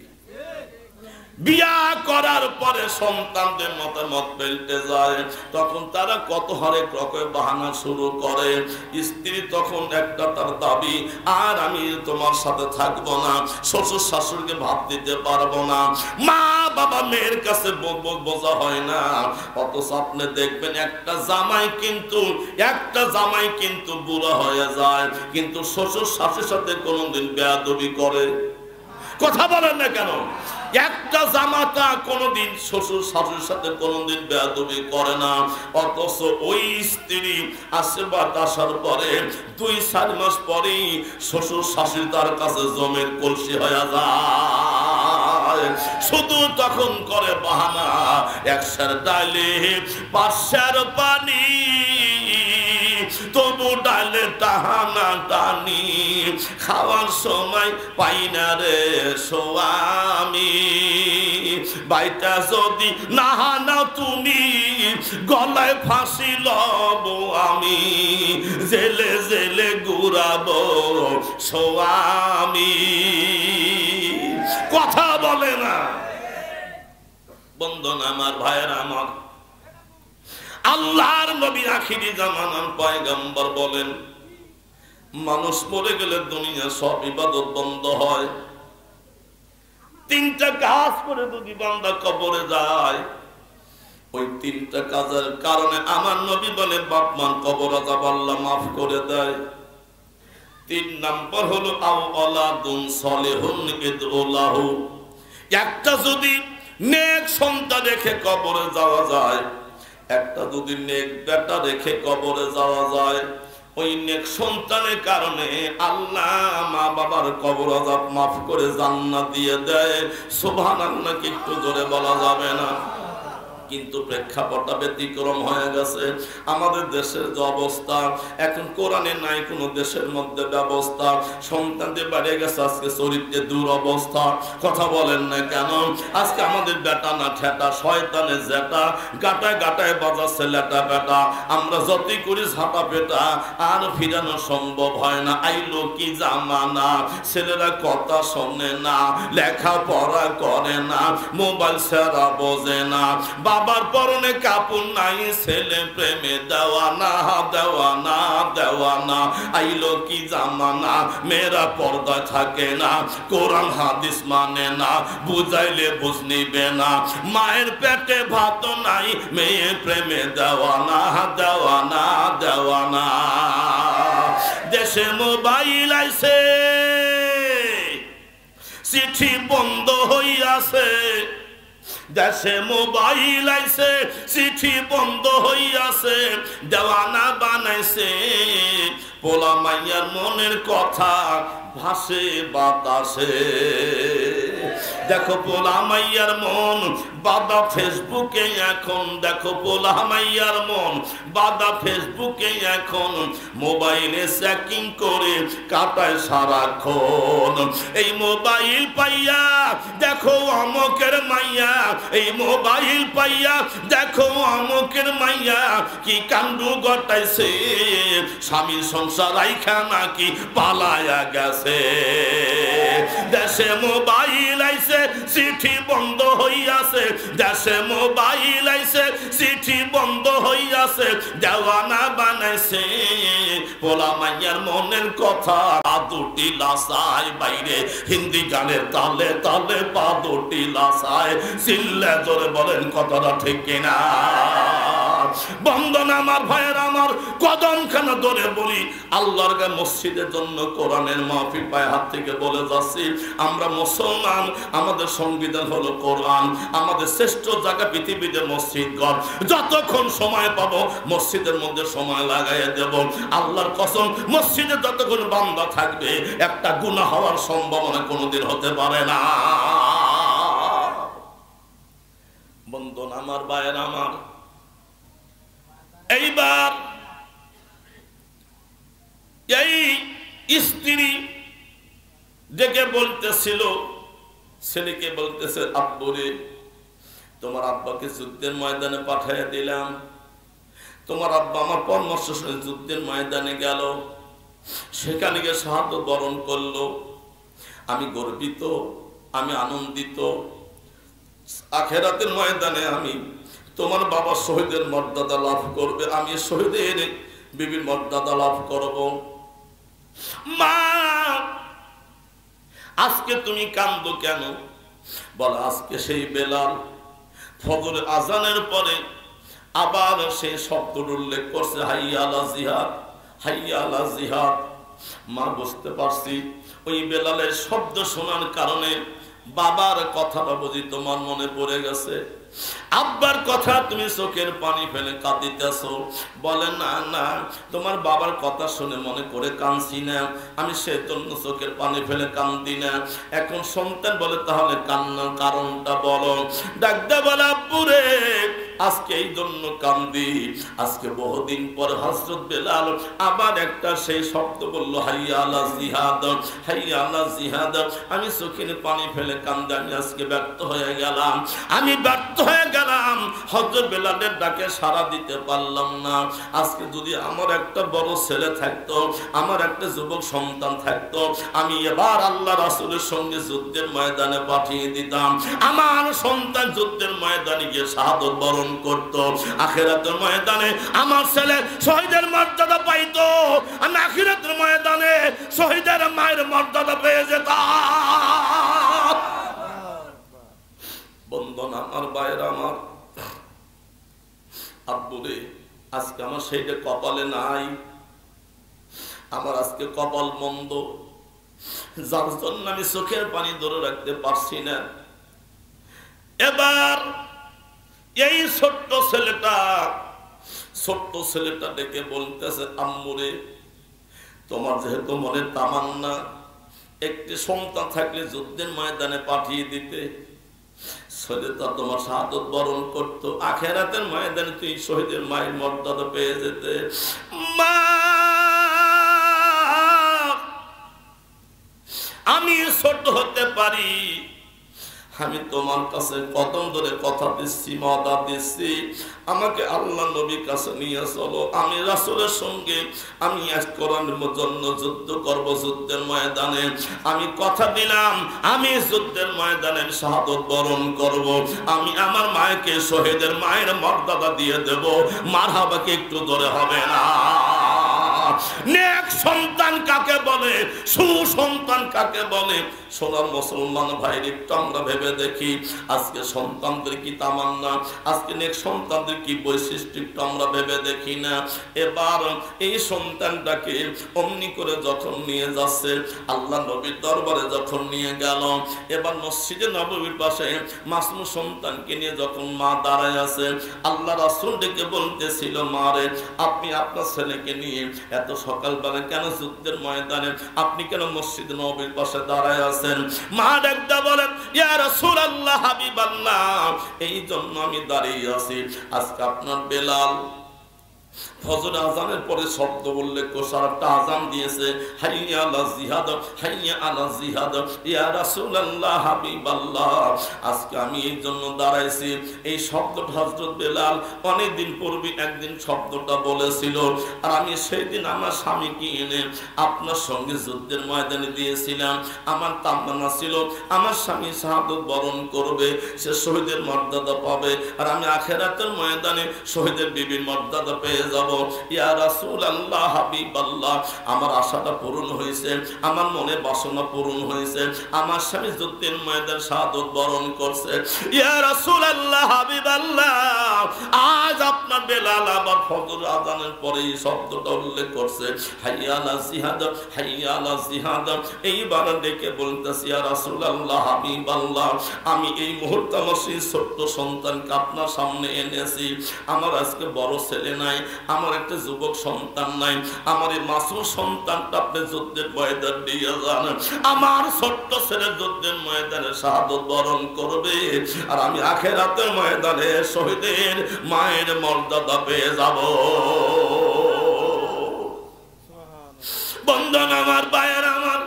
বিয়া করার পরে সন্তানদের মতামত পাল্টে যায়, তখন তারা কত হরেক রকম বাহানা শুরু করে। স্ত্রী তখন একটা তার দাবি, আর আমি তোমার সাথে থাকবো না, শ্বশুর শাশুড়িকে ভাত দিতে পারবো না। মা বাবা মেয়ের কাছে বোঝা হয় না, অথচ আপনি দেখবেন একটা জামাই কিন্তু বুড়া হয়ে যায়, কিন্তু শ্বশুর শাশুড়ির সাথে কোনোদিন বেয়াদবি করে। কথা বলেন না কেন? একটা জামাতা কোনদিন শ্বশুর শাশুড়ির সাথে কোনদিন বেয়াদবি করে না, অথচ ওই স্ত্রী আশীর্বাদ আসার পরে 2-4 মাস পরেই শ্বশুর শাশুড়ি তার কাছে জমের কলসি হয়ে যায়। শুধু তখন করে বাহানা, 100 ডালে 500 পানি, তবু ডালে টাহানা টানি, খাওয়ার সময় পাই না রে স্বামী। বাইটা যদি না নাও তুমি, গলায় ফাঁসি লব আমি, জেলে জেলে ঘুরাবো স্বামী। কথা বলে না। বন্ধন আমার, ভাইয়ের আমার, আল্লাহর নবী আখিরি জামানার পয়গম্বর বলেন, মানুষ মরে গেলে দুনিয়া সব ইবাদত বন্ধ হয়। 3টা কাজ করে যদি বান্দা কবরে যায়, ওই 3টা কাজের কারণে আমার নবী বলে বাপ মান কবর আযাব আল্লাহ মাফ করে দেয়। 3 নাম্বার হলো আও ওয়ালাদুন সলিহুন ইদউলাহু, একটা যদি নেক সন্তান রেখে কবরে যাওয়া যায়, একটা যদি নেক বেটা রেখে কবরে যাওয়া যায়, ওই নেক সন্তানের কারণে আল্লাহ মা বাবার কবর আযাব মাফ করে জান্নাত দিয়ে দেয়। সুবহানাল্লাহ, কি একটু জোরে বলা যাবে না? কিন্তু প্রেক্ষাপটটা ব্যতিক্রম হয়ে গেছে। আমাদের দেশের যে অবস্থা এখন, কোরআনে নাই কোনো দেশের মধ্যে ব্যবস্থা, সন্তানদের বেড়ে গেছে আজকে চরিত্রের দুরবস্থা। কথা বলেন না কেন? আজকে আমাদের বেটা না ঠেটা, শয়তানের জেটা, গাটায় গাটায় বাজাচ্ছে লেটা বেটা। আমরা যতই করি ঝাঁটা পেটা, আর ফিরানো সম্ভব হয় না। আইলো কি জামানা, ছেলেরা কথা শোনে না, লেখাপড়া করে না, মোবাইল ছাড়া বোঝে না, বাবা বাবার পরনে কাপড় নাই, ছেলে প্রেমে দেওয়ানা দেওয়ানা দেওয়ানা। আইলো কি জামানা, মেয়েরা পর্দায় থাকে না, কোরআন হাদিস মানে না, বুঝাইলে বুঝ নিবে না। মায়ের পেটে ভাত নাই, মেয়ে প্রেমে দেওয়ানা দেওয়ানা দেওয়ানা। দেশে মোবাইল আইছে, চিঠি বন্ধ হইয়াছে। দেশে মোবাইল আইছে, চিঠি বন্ধ হইয়াছে। দেওয়ানা বানাইছে, পোলা মাইয়ার মনের কথা ভাসে বাতাসে। দেখো পোলা মাইয়ার মন বাদা ফেসবুকে এখন, দেখো পোলা মাইয়ার মন বাদা ফেসবুকে এখন। মোবাইলে চেকিং করে কাটায় সারাক্ষণ। এই মোবাইল পাইয়া দেখো অমকের মাইয়া, এই মোবাইল পাইয়া দেখো অমকের মাইয়া কি কাণ্ডু ঘটাইছে। স্বামীর সংসার আইখা নাকি পালায়া গেছে। দেশে মোবাইল আইছে, চিঠি বন্ধ হইয়াছে। দেশে মোবাইল আইছে, চিঠি বন্ধ হইয়াছে। দেওয়ানা বানাইছে, পোলা মাইয়ার মনের কথা। পা দুটি লাসায় বাইরে, হিন্দি গানের তালে তালে পা দুটি লাসায়। চিল্লে জোরে বলেন কথাটা ঠিক কিনা? বন্ধন আমার ভাইয়ের আমার, কদম কেন ধরে বলি, আল্লাহর মসজিদের জন্য কোরআনের মাহফিল পায়ে হাত থেকে বলে যাচ্ছি। আমরা মুসলমান, আমাদের সংবিধান হলো কোরআন। আমাদের শ্রেষ্ঠ জায়গা পৃথিবীতে মসজিদ ঘর। যতক্ষণ সময় পাবো মসজিদের মধ্যে সময় লাগাইয়া দেব। আল্লাহর কসম, মসজিদে যতক্ষণ বান্দা থাকবে একটা গুনাহ হওয়ার সম্ভাবনা কোনোদিন হতে পারে না। বন্ধন আমার ভাইয়ের আমার, এইবার এই স্ত্রী ডেকে বলতেছিল, ছেলেকে বলতেছে, আব্বুরে তোমার আব্বাকে যুদ্ধের ময়দানে পাঠাইয়া দিলাম। তোমার আব্বা আমার পরামর্শ শুনে যুদ্ধের ময়দানে গেল, সেখানে গিয়ে শাহাদাত বরণ করলো। আমি গর্বিত, আমি আনন্দিত। আখিরাতের ময়দানে আমি তোমার বাবা শহীদের মর্যাদা লাভ করবে, আমি শহীদের বিবির মর্যাদা লাভ করব। মা আজকে তুমি কান্দো কেন? বলে আজকে সেই বেলাল ফজরের আজানের পরে আবার সেই শব্দ উল্লেখ করছে, হাইয়া আলা জিহাদ, হাইয়া আলা জিহাদ। মা বুঝতে পারছি ওই বেলালের শব্দ শোনার কারণে বাবার কথাটা বুঝি তোমার মনে পড়ে গেছে। আব্বার কথা তুমি চোখের পানি ফেলে কাঁদিতেছো। বলে না না, তোমার বাবার কথা শুনে মনে করে কাঁদছি না, আমি সেজন্য চোখের পানি ফেলে কাঁদি না। এখন সন্তান বলে তাহলে কান্নার কারণটা বলো। ডাকদা বলে আব্বুরে আজকে এই জন্য কান্দি, আজকে বহুদিন পর হযরত বেলাল আবার একটা সেই শব্দ বলল, হাইয়া আলা জিহাদ, হাইয়া আলা জিহাদ। আমি চোখের পানি ফেলে কান্দি, আমি আজকে ব্যর্থ হয়ে গেলাম, আমি ব্যর্থ হয়ে গেলাম। হযরত বেলালের ডাকে সাড়া দিতে পারলাম না। আজকে যদি আমার একটা বড় ছেলে থাকতো, আমার একটা যুবক সন্তান থাকতো, আমি এবার আল্লাহ রাসূলের সঙ্গে যুদ্ধের ময়দানে পাঠিয়ে দিতাম। আমার সন্তান যুদ্ধের ময়দানে গিয়ে শাহাদাত বরণ করত। আখিরাতের ময়দানে আমার ছেলে শহীদের মর্যাদা পাইতো, আমি আখিরাতের ময়দানে শহীদের মায়ের মর্যাদা পেয়ে যেতাম। বন্ধন আমার ভাইয়েরা আমার, আব্বুরে আজকে আমার সেইটা কপালে নাই, আমার আজকে কপাল মন্দ, যার জন্য আমি চোখের পানি ধরে রাখতে পারছি না। এবার এই ছোট্ট ছেলেটা ডেকে বলতেছে, আম্মুরে তোমার যেহেতু মনে তামান্না একটি সন্তান থাকলে যুদ্ধের ময়দানে পাঠিয়ে দিতে, ছেলেটা তোমার শাহাদাত বরণ করতো, আখিরাতের ময়দানে তুই শহীদের মায়ের মর্যাদা পেয়ে যেতে। মা আমি ছোট হতে পারি, আমি তোমার কাছে কদম ধরে কথা দিচ্ছি, ওয়াদা দিচ্ছি, আমাকে আল্লাহ নবীর কাছে নিয়ে চলো, আমি রাসূলের সঙ্গে আমি এক কোরআনের জন্য যুদ্ধ করব, যুদ্ধের ময়দানে আমি কথা দিলাম, আমি যুদ্ধের ময়দানে শাহাদত বরণ করব, আমি আমার মায়েকে শহীদের মায়ের মর্যাদা দিয়ে দেব। মারহাবাকে একটু ধরে হবে না? নেক সন্তান কাকে বলে, সুসন্তান কাকে বলে? সোনার মুসলমান ভাইয়ের একটু আমরা ভেবে দেখি, আজকে সন্তানদের কি তামান্না, আজকে নেক সন্তানদের কি বৈশিষ্ট্য একটু আমরা ভেবে দেখি না? এবার এই সন্তানটাকে অমনি করে যখন নিয়ে যাচ্ছে আল্লাহ নবীর দরবারে, যখন নিয়ে গেল, এবার মসজিদে নববীর পাশে মাসুম সন্তানকে নিয়ে যখন মা দাঁড়ায় আছে, আল্লাহ রাসূল ডেকে বলতেছিল, মা রে, আপনি আপনার ছেলেকে নিয়ে এত সকালবেলা কেন যুদ্ধের ময়দানে, আপনি কেন মসজিদ নববীর পাশে দাঁড়ায় আছেন? মা ডাকতে বলেন, ইয়া রাসূলুল্লাহ, হাবিবাল্লাহ, এই জন্য আমি দাঁড়িয়ে আছি, আজকে আপনার বেলাল ফজর আজানের পরে শব্দ উল্লেখ করে সারাটা আজান দিয়েছে, হাইয়া আলা জিহাদ, হাইয়া আলা জিহাদ, ইয়া রাসূলুল্লাহ, হাবিবাল্লাহ, আজকে আমি এই জন্য দাঁড়াইছি। এই শব্দটা হযরত বেলাল অনেকদিন পূর্বে একদিন শব্দটা বলেছিল, আর আমি সেই দিন আমার স্বামীকে এনে আপনার সঙ্গে যুদ্ধের ময়দানে দিয়েছিলাম। আমার তামান্না ছিল আমার স্বামী শাহাদত বরণ করবে, সে শহীদের মর্যাদা পাবে, আর আমি আখিরাতের ময়দানে শহীদের বিবির মর্যাদা পেয়ে যাব। ইয়া রাসূলুল্লাহ, হাবিবাল্লাহ, আমার আশাটা পূরণ হয়েছে, আমার মনে বাসনা পূরণ হয়েছে, আমার স্বামী যুদ্ধের ময়দানে শাহাদত বরণ করছে। ইয়া রাসূলুল্লাহ, হাবিবাল্লাহ, আজ আপনার বেলাল আবার ফজর আযানের পরে এই শব্দটা উল্লেখ করছে, হাইয়া আলা জিহাদ, হাইয়া আলা জিহাদ। এইবার দেখে বলতেছি, ইয়া রাসূলুল্লাহ, হাবিবাল্লাহ, আমি এই মুহূর্তে আমার সেই ছোট্ট সন্তানকে আপনার সামনে এনেছি। আমার আজকে বড় ছেলে নাই, আমার একটা যুবক সন্তান নাই, আমার এই মাসুম সন্তানটা আপনি যুদ্ধের ময়দানে দিয়ে যান, আমার ছোট্ট ছেলে যুদ্ধের ময়দানে শাহাদত বরণ করবে, আর আমি আখিরাতের ময়দানে শহীদের মায়ের মর্যাদা পেয়ে যাব। বন্ধন আমার, ভাইয়ের আমার,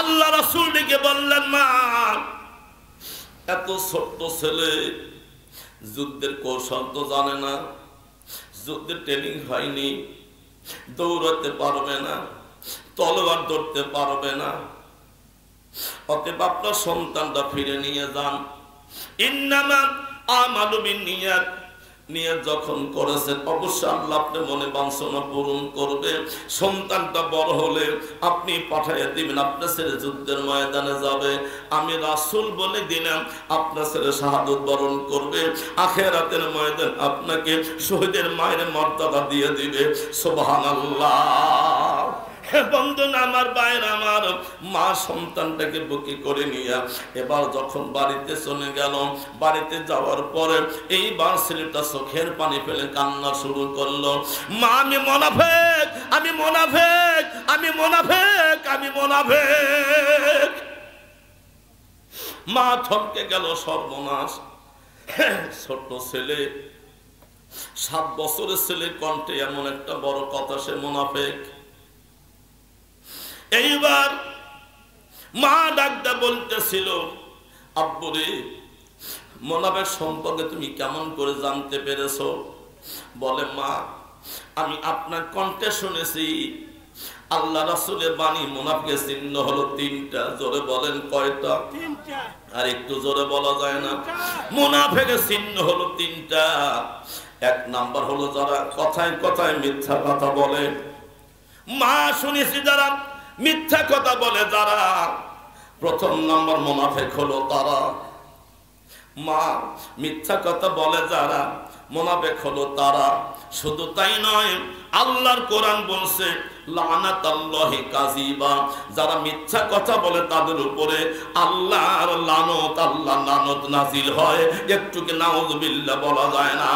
আল্লাহ রাসূল ডেকে বললেন, মা, এত ছোট্ট ছেলে যুদ্ধের কৌশল তো জানে না, যুদ্ধের ট্রেনিং হয়নি, দৌড়াতে পারবে না, তলোয়ার ধরতে পারবে না, অতএব আপনার সন্তানটা ফিরে নিয়ে যান। ইন্নামা আমালু বিন্নিয়াত, নিয়ত যখন করেছেন অবশ্যই আল্লাহ আপনার মনে বাঞ্ছনা পূরণ করবে। সন্তানটা বড় হলে আপনি পাঠিয়ে দিবেন, আপনার ছেলে যুদ্ধের ময়দানে যাবে, আমি রাসূল বলে দিলাম, আপনার ছেলে শাহাদত বরণ করবে, আখিরাতের ময়দান আপনাকে শহীদের মায়ের মর্যাদা দিয়ে দিবে। সুবহানাল্লাহ। বন্ধু আমার, ভাইয়ের আমার, মা সন্তানটাকে বুকে করে নিয়ে এবার যখন বাড়িতে চলে গেল, বাড়িতে যাওয়ার পরে এইবার ছেলেটা চোখের পানি ফেলে কান্না শুরু করলো, মা, আমি মুনাফিক, আমি মুনাফিক, আমি মুনাফিক, আমি মুনাফিক। মা থমকে গেল, সর্বনাশ, ছোট্ট ছেলে, 7 বছরের ছেলে কণ্ঠে এমন একটা বড় কথা, সে মুনাফিক। এইবার মা ডাকটা বলতেছিল, আব্বুরে, মুনাফিক সম্পর্কে তুমি কেমন করে জানতে পেরেছো? বলে, মা, আমি আপনার কণ্ঠে শুনেছি আল্লাহ রাসূলের বাণী, মুনাফিকের চিহ্ন হলো 3টা। জোরে বলেন, কয়টা? 3টা। আর একটু জোরে বলা যায় না? মুনাফিকের চিহ্ন হলো 3টা। 1 নাম্বার হলো যারা কথায় কথায় মিথ্যা কথা বলে। মা, শুনেছি যারা মিথ্যা কথা বলে, যারা 1ম নাম্বার মুনাফিক হলো তারা। মা, মিথ্যা কথা বলে যারা, মুনাফিক হলো তারা। শুধু তাই নয়, আল্লাহর কোরআন বলছে, লানাতাল্লাহি কাযিবা, যারা মিথ্যা কথা বলে তাদের উপরে আল্লাহর লানত, আল্লাহর লানত নাজিল হয়। একটু কি নাউযুবিল্লাহ বলা যায় না?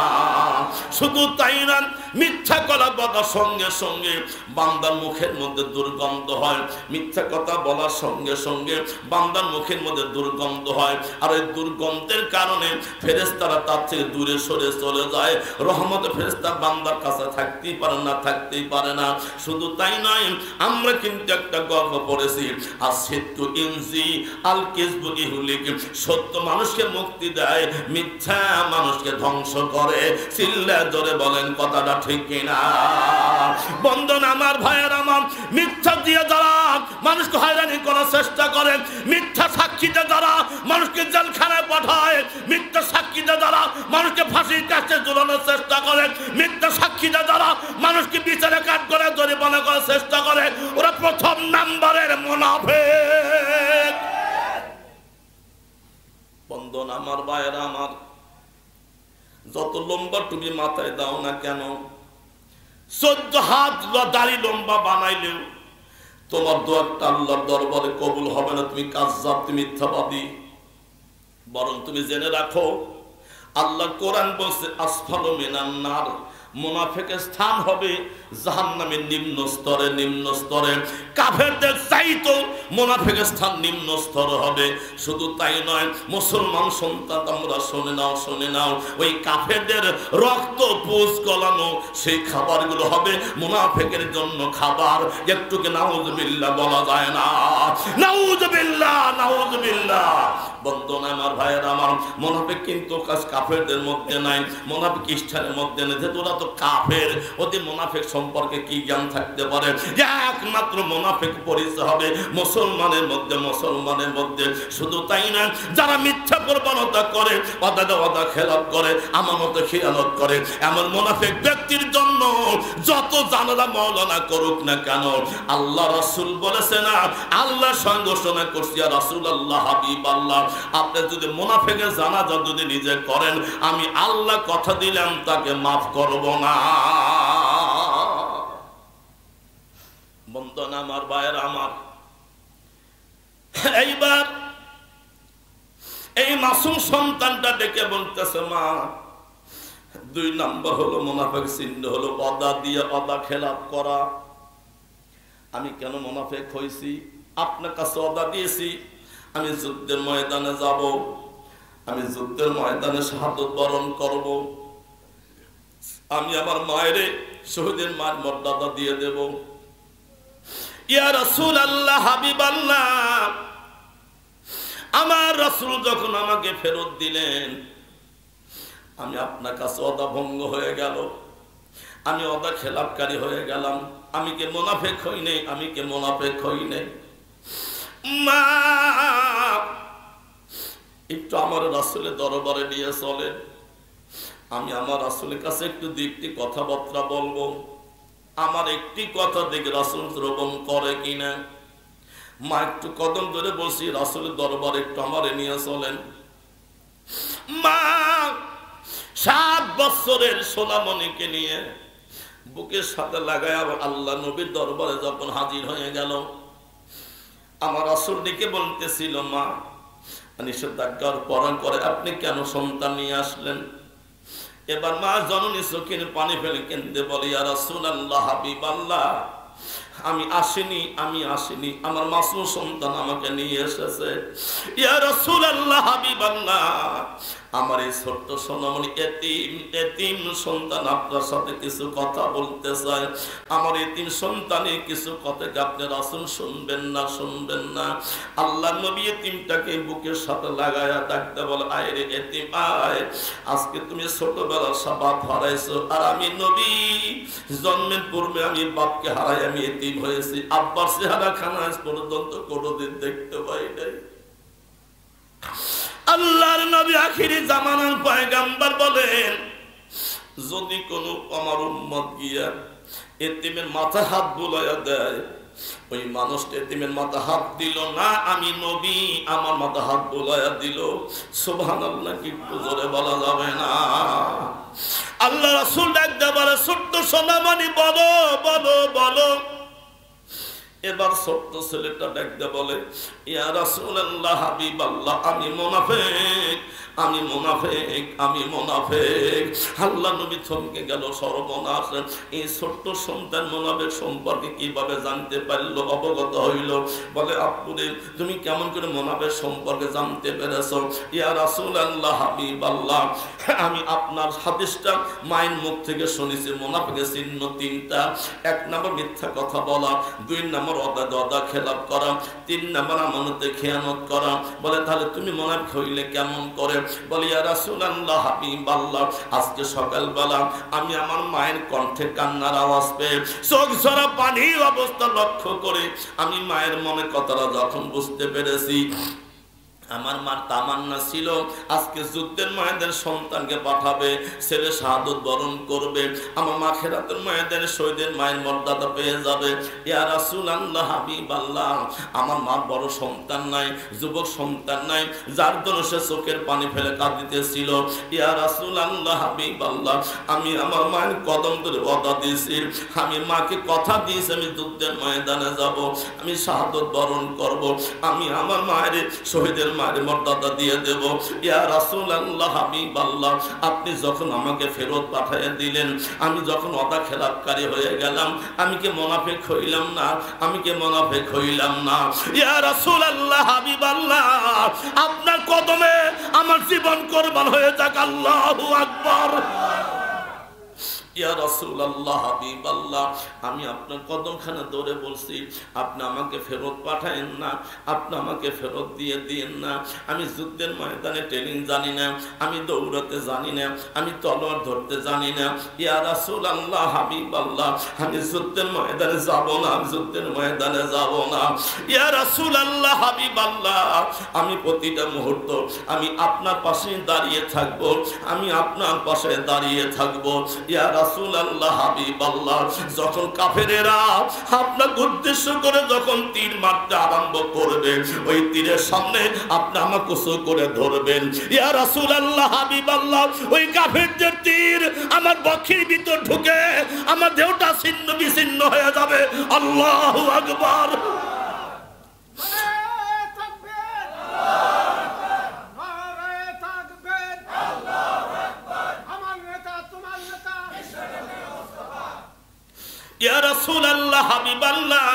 শুধু তাই না, মিথ্যা কথা বলার সঙ্গে সঙ্গে বান্দার মুখের মধ্যে দুর্গন্ধ হয়, মিথ্যা কথা বলার সঙ্গে সঙ্গে বান্দার মুখের মধ্যে দুর্গন্ধ হয়, আর এই দুর্গন্ধের কারণে ফেরেশতারা তার থেকে দূরে সরে চলে যায়। রহমত ফেরেশতা বান্দার কাছে থাকতেই পারে না, থাকতেই পারে না। শুধু তাই নয়, আমরা কিন্তু একটা গল্প পড়েছি, আসিদ্দু ইনজি আল কিযবু ইহলিক, সত্য মানুষকে মুক্তি দেয়, মিথ্যা মানুষকে ধ্বংস করে। চিল্লা জোরে বলেন কথাটা ঠিক কিনা? বন্ধন আমার ভাইয়ের আমার, মিথ্যা দিয়ে যারা মানুষকে হয়রানি করার চেষ্টা করে, মিথ্যা সাক্ষীতে যারা মানুষকে জেলখানায় পাঠায়, মিথ্যা সাক্ষীতে যারা মানুষকে ফাঁসির কাছে ঝুলানোর চেষ্টা করে, মিথ্যা সাক্ষীতে যারা মানুষকে বিচারে কাট করে জরিমানা করার চেষ্টা করে, ওরা প্রথম নাম্বারের মুনাফিক। বন্ধন আমার ভাইয়েরা আমার, যত লম্বা টুপি মাথায় দাও না কেন, 14 হাত দাড়ি লম্বা বানাইলেও তোমার দোয়াটা আল্লাহর দরবারে কবুল হবে না। তুমি কাযযাব, তুমি মিথ্যাবাদী। বরং তুমি জেনে রাখো, আল্লাহ কোরআন বলছে আসফালু মিনান নার, মুনাফিকের স্থান হবে জাহান্নামের নিম্ন স্তরে, নিম্ন স্তরে। কাফেরদের চাইতো মুনাফিকের স্থান নিম্ন স্তর হবে। শুধু তাই নয়, মুসলমান সন্তান আমরা শুনে নাও, শুনে নাও, ওই কাফেরদের রক্ত পুষ গলানো সেই খাবারগুলো হবে মুনাফিকের জন্য খাবার। একটুকে নাউযুবিল্লাহ বলা যায় না? নাউযুবিল্লাহ, নাউযুবিল্লাহ। বন্ধন আমার ভাইয়ের আমার, মুনাফিক কিন্তু কাফেরদের মধ্যে নাই, মুনাফিক খ্রিস্টানের মধ্যে নেই। তোরা তো কাফের, ওদের মুনাফিক সম্পর্কে কি জ্ঞান থাকতে পারে? একমাত্র মুনাফিক পরিচয় হবে মুসলমানের মধ্যে, মুসলমানের মধ্যে। শুধু তাই না, যারা মিথ্যা প্রবণতা করে, ওয়াদা খেলাপ করে, আমানতে খিয়ানত করে, এমন মুনাফিক ব্যক্তির জন্য যত জানালা মাওলানা করুক না কেন, আল্লাহ রাসূল বলেছে না, আল্লাহ সঙ্গে ঘোষণা করছি, ইয়া রাসূলুল্লাহ, হাবিব আল্লাহ, আপনি যদি মুনাফিকের জানাজা যদি নিজে করেন, আমি আল্লাহ কথা দিলাম তাকে মাফ করব না। বন্ধন আমার ভাইয়েরা আমার, এইবার এই মাসুম সন্তানটা ডেকে বলতেছে, মা, 2 নম্বর হলো মুনাফিক চিহ্ন হলো ওয়াদা দিয়ে ওয়াদা খেলাপ করা। আমি কেন মুনাফিক হইছি? আপনার কাছে ওয়াদা দিয়েছি আমি যুদ্ধের ময়দানে যাব, আমি যুদ্ধের ময়দানে শাহাদত বরণ করব, আমি আমার মায়ের শহীদের মার মর্যাদা দিয়ে দেব। ইয়া রাসূলুল্লাহ, হাবিবাল্লাহ, আমার রাসূল যখন আমাকে ফেরত দিলেন, আমি আপনার কাছে ওয়াদা ভঙ্গ হয়ে গেল, আমি ওয়াদা খেলাপকারী হয়ে গেলাম। আমি কি মুনাফিক হই নাই? আমি কি মুনাফিক হই নাই? মা, একটু আমার রাসূলের দরবারে নিয়ে চলেন, আমি আমার রাসূলের কাছে একটু দুইটি কথাবার্তা বলবো, আমার একটি কথা দেখে রাসূল শ্রবণ করে কিনা। মা একটু কদম ধরে বলছি, রাসূলের দরবারে একটু আমারে নিয়ে চলেন। মা 7 বছরের সোনামণিকে নিয়ে বুকের সাথে লাগায় আবার আল্লাহ নবীর দরবারে যখন হাজির হয়ে গেল, আমার রাসূল ডেকে বলতেছিল, মা, নিষেধাজ্ঞার পরণ করে আপনি কেন সন্তান নিয়ে আসলেন? এবার মা জননী চোখের পানি ফেলে কেঁদে বলে, ইয়া রাসূলুল্লাহ, হাবিবাল্লাহ, আমি আসিনি, আমি আসিনি, আমার মাসুম সন্তান আমাকে নিয়ে এসেছে। ইয়া রাসূলুল্লাহ, হাবিবাল্লাহ, আমার এই ছোট্ট সোনামণি এতিম সন্তান আপনার সাথে কিছু কথা বলতে চায়। আমার এতিম সন্তানের কিছু কথা আপনি রাসূল শুনবেন না, শুনবেন না। আল্লাহ নবী এতিমটাকে বুকের সাথে লাগায়া ডাকতে বলে, আয় রে এতিম আয়, আজকে তুমি ছোটবেলার বাপ হারাইছো, আর আমি নবী জন্মের পূর্বে আমি বাপকে হারাই আমি এতিম হয়েছি, আব্বার চেহারা খানা আজ পর্যন্ত কোনোদিন দেখতে পাই নাই। আল্লাহর নবী আখিরি জামানার পয়গম্বর বলেন, যদি কোনো আমার উম্মত গিয়া এতিমের মাথা হাত বুলাইয়া দেয়, ওই মানুষটা এতিমের মাথা হাত দিল না, আমি নবী আমার মাথা হাত বুলাইয়া দিল। সুবহানাল্লাহ, কি জোরে বলা যাবে না? আল্লাহ রাসূল ডাকতে বলে, ছোট্ট সোনামণি, বলো বলো বলো, এবার ছোট্ট ছেলেটা ডাকতে বলে, ইয়া রাসূলুল্লাহ, হাবিবাল্লাহ, আমি মুনাফিক, আমি মুনাফিক, আমি মুনাফিক। আল্লাহ নবী থমকে গেল, সর্বনাশ, এই ছোট্ট সন্তান মুনাফিক সম্পর্কে কিভাবে জানতে পারলো, অবগত হইল? বলে, আপুরে তুমি কেমন করে মুনাফিক সম্পর্কে জানতে পেরেছো? ইয়া রাসূলুল্লাহ, হাবিবাল্লাহ, আমি আপনার হাদিসটা মায়ের মুখ থেকে শুনেছি। মুনাফিকের চিহ্ন তিনটা। 1 নম্বর মিথ্যা কথা বলা, 2 নম্বর ওয়াদা খেলাপ করা, 3 নম্বর আমানতে খেয়ানত করা। বলে, তাহলে তুমি মুনাফিক হইলে কেমন করে? বলে, ইয়া রাসূলুল্লাহ, হাবিবাল্লাহ, আজকে সকালবেলা আমি আমার মায়ের কণ্ঠে কান্নার আওয়াজ পেয়ে চোখ ঝরা পানির অবস্থা লক্ষ্য করে আমি মায়ের মনে কথাটা যখন বুঝতে পেরেছি, আমার মার তামান্না ছিল আজকে যুদ্ধের ময়দানে সন্তানকে পাঠাবে, ছেলে শাহাদত বরণ করবে, আমার মা খেরাতের ময়দানে শহীদের মায়ের মর্যাদা পেয়ে যাবে। ইয়া রাসূলুল্লাহ, হাবিবাল্লাহ, আমার মার বড় সন্তান নাই, যুবক সন্তান নাই, যার জন্য সে চোখের পানি ফেলে কাঁদিতেছিল। ইয়া রাসূলুল্লাহ, হাবিবাল্লাহ, আমি আমার মায়ের কদম ধরে ওয়াদা দিয়েছি, আমি মাকে কথা দিয়েছি আমি যুদ্ধের ময়দানে যাব, আমি শাহাদত বরণ করব, আমি আমার মায়ের শহীদের মায়ের মর্যাদা দিয়ে দেব। ইয়া রাসূলুল্লাহ, হাবিবাল্লাহ, আপনি যখন আমাকে ফেরত পাঠিয়ে দিলেন, আমি যখন ওয়াদা খেলাপকারী হয়ে গেলাম, আমি কি মুনাফিক হইলাম না? আমি কি মুনাফিক হইলাম না? ইয়া রাসূলুল্লাহ, হাবিবাল্লাহ, আপনার কদমে আমার জীবন কুরবান হয়ে যাক। আল্লাহু আকবার। ইয়া রাসূলুল্লাহ, হাবিবাল্লাহ, আমি আপনার কদমখানা ধরে বলছি, আপনি আমাকে ফেরত পাঠায়েন না, আপনি আমাকে ফেরত দিয়ে দিয়েন না। আমি যুদ্ধের ময়দানে ট্রেনিং জানি না, আমি দৌড়াতে জানি না, আমি তলোয়ার ধরতে জানি না। ইয়া রাসূলুল্লাহ, হাবিবাল্লাহ, আমি যুদ্ধের ময়দানে যাব না, আমি যুদ্ধের ময়দানে যাব না। ইয়া রাসূলুল্লাহ, হাবিবাল্লাহ, আমি প্রতিটা মুহূর্ত আমি আপনার পাশে দাঁড়িয়ে থাকব, আমি আপনার পাশে দাঁড়িয়ে থাকব। ইয়া রাসূলুল্লাহ, হাবিবাল্লাহ, যখন কাফেরেরা আপনাকে উদ্দেশ্য করে যখন তীর মারতে আরম্ভ করবে, ওই তীরের সামনে আপনি আমাকে উঁচু করে ধরবেন। ইয়া রাসূলুল্লাহ, হাবিবাল্লাহ, ওই কাফেরদের তীর আমার বক্ষের ভিতর ঢুকে আমার দেহটা ছিন্ন বিচ্ছিন্ন হয়ে যাবে। আল্লাহু আকবার। ইয়া রাসূলুল্লাহ, হাবিবাল্লাহ,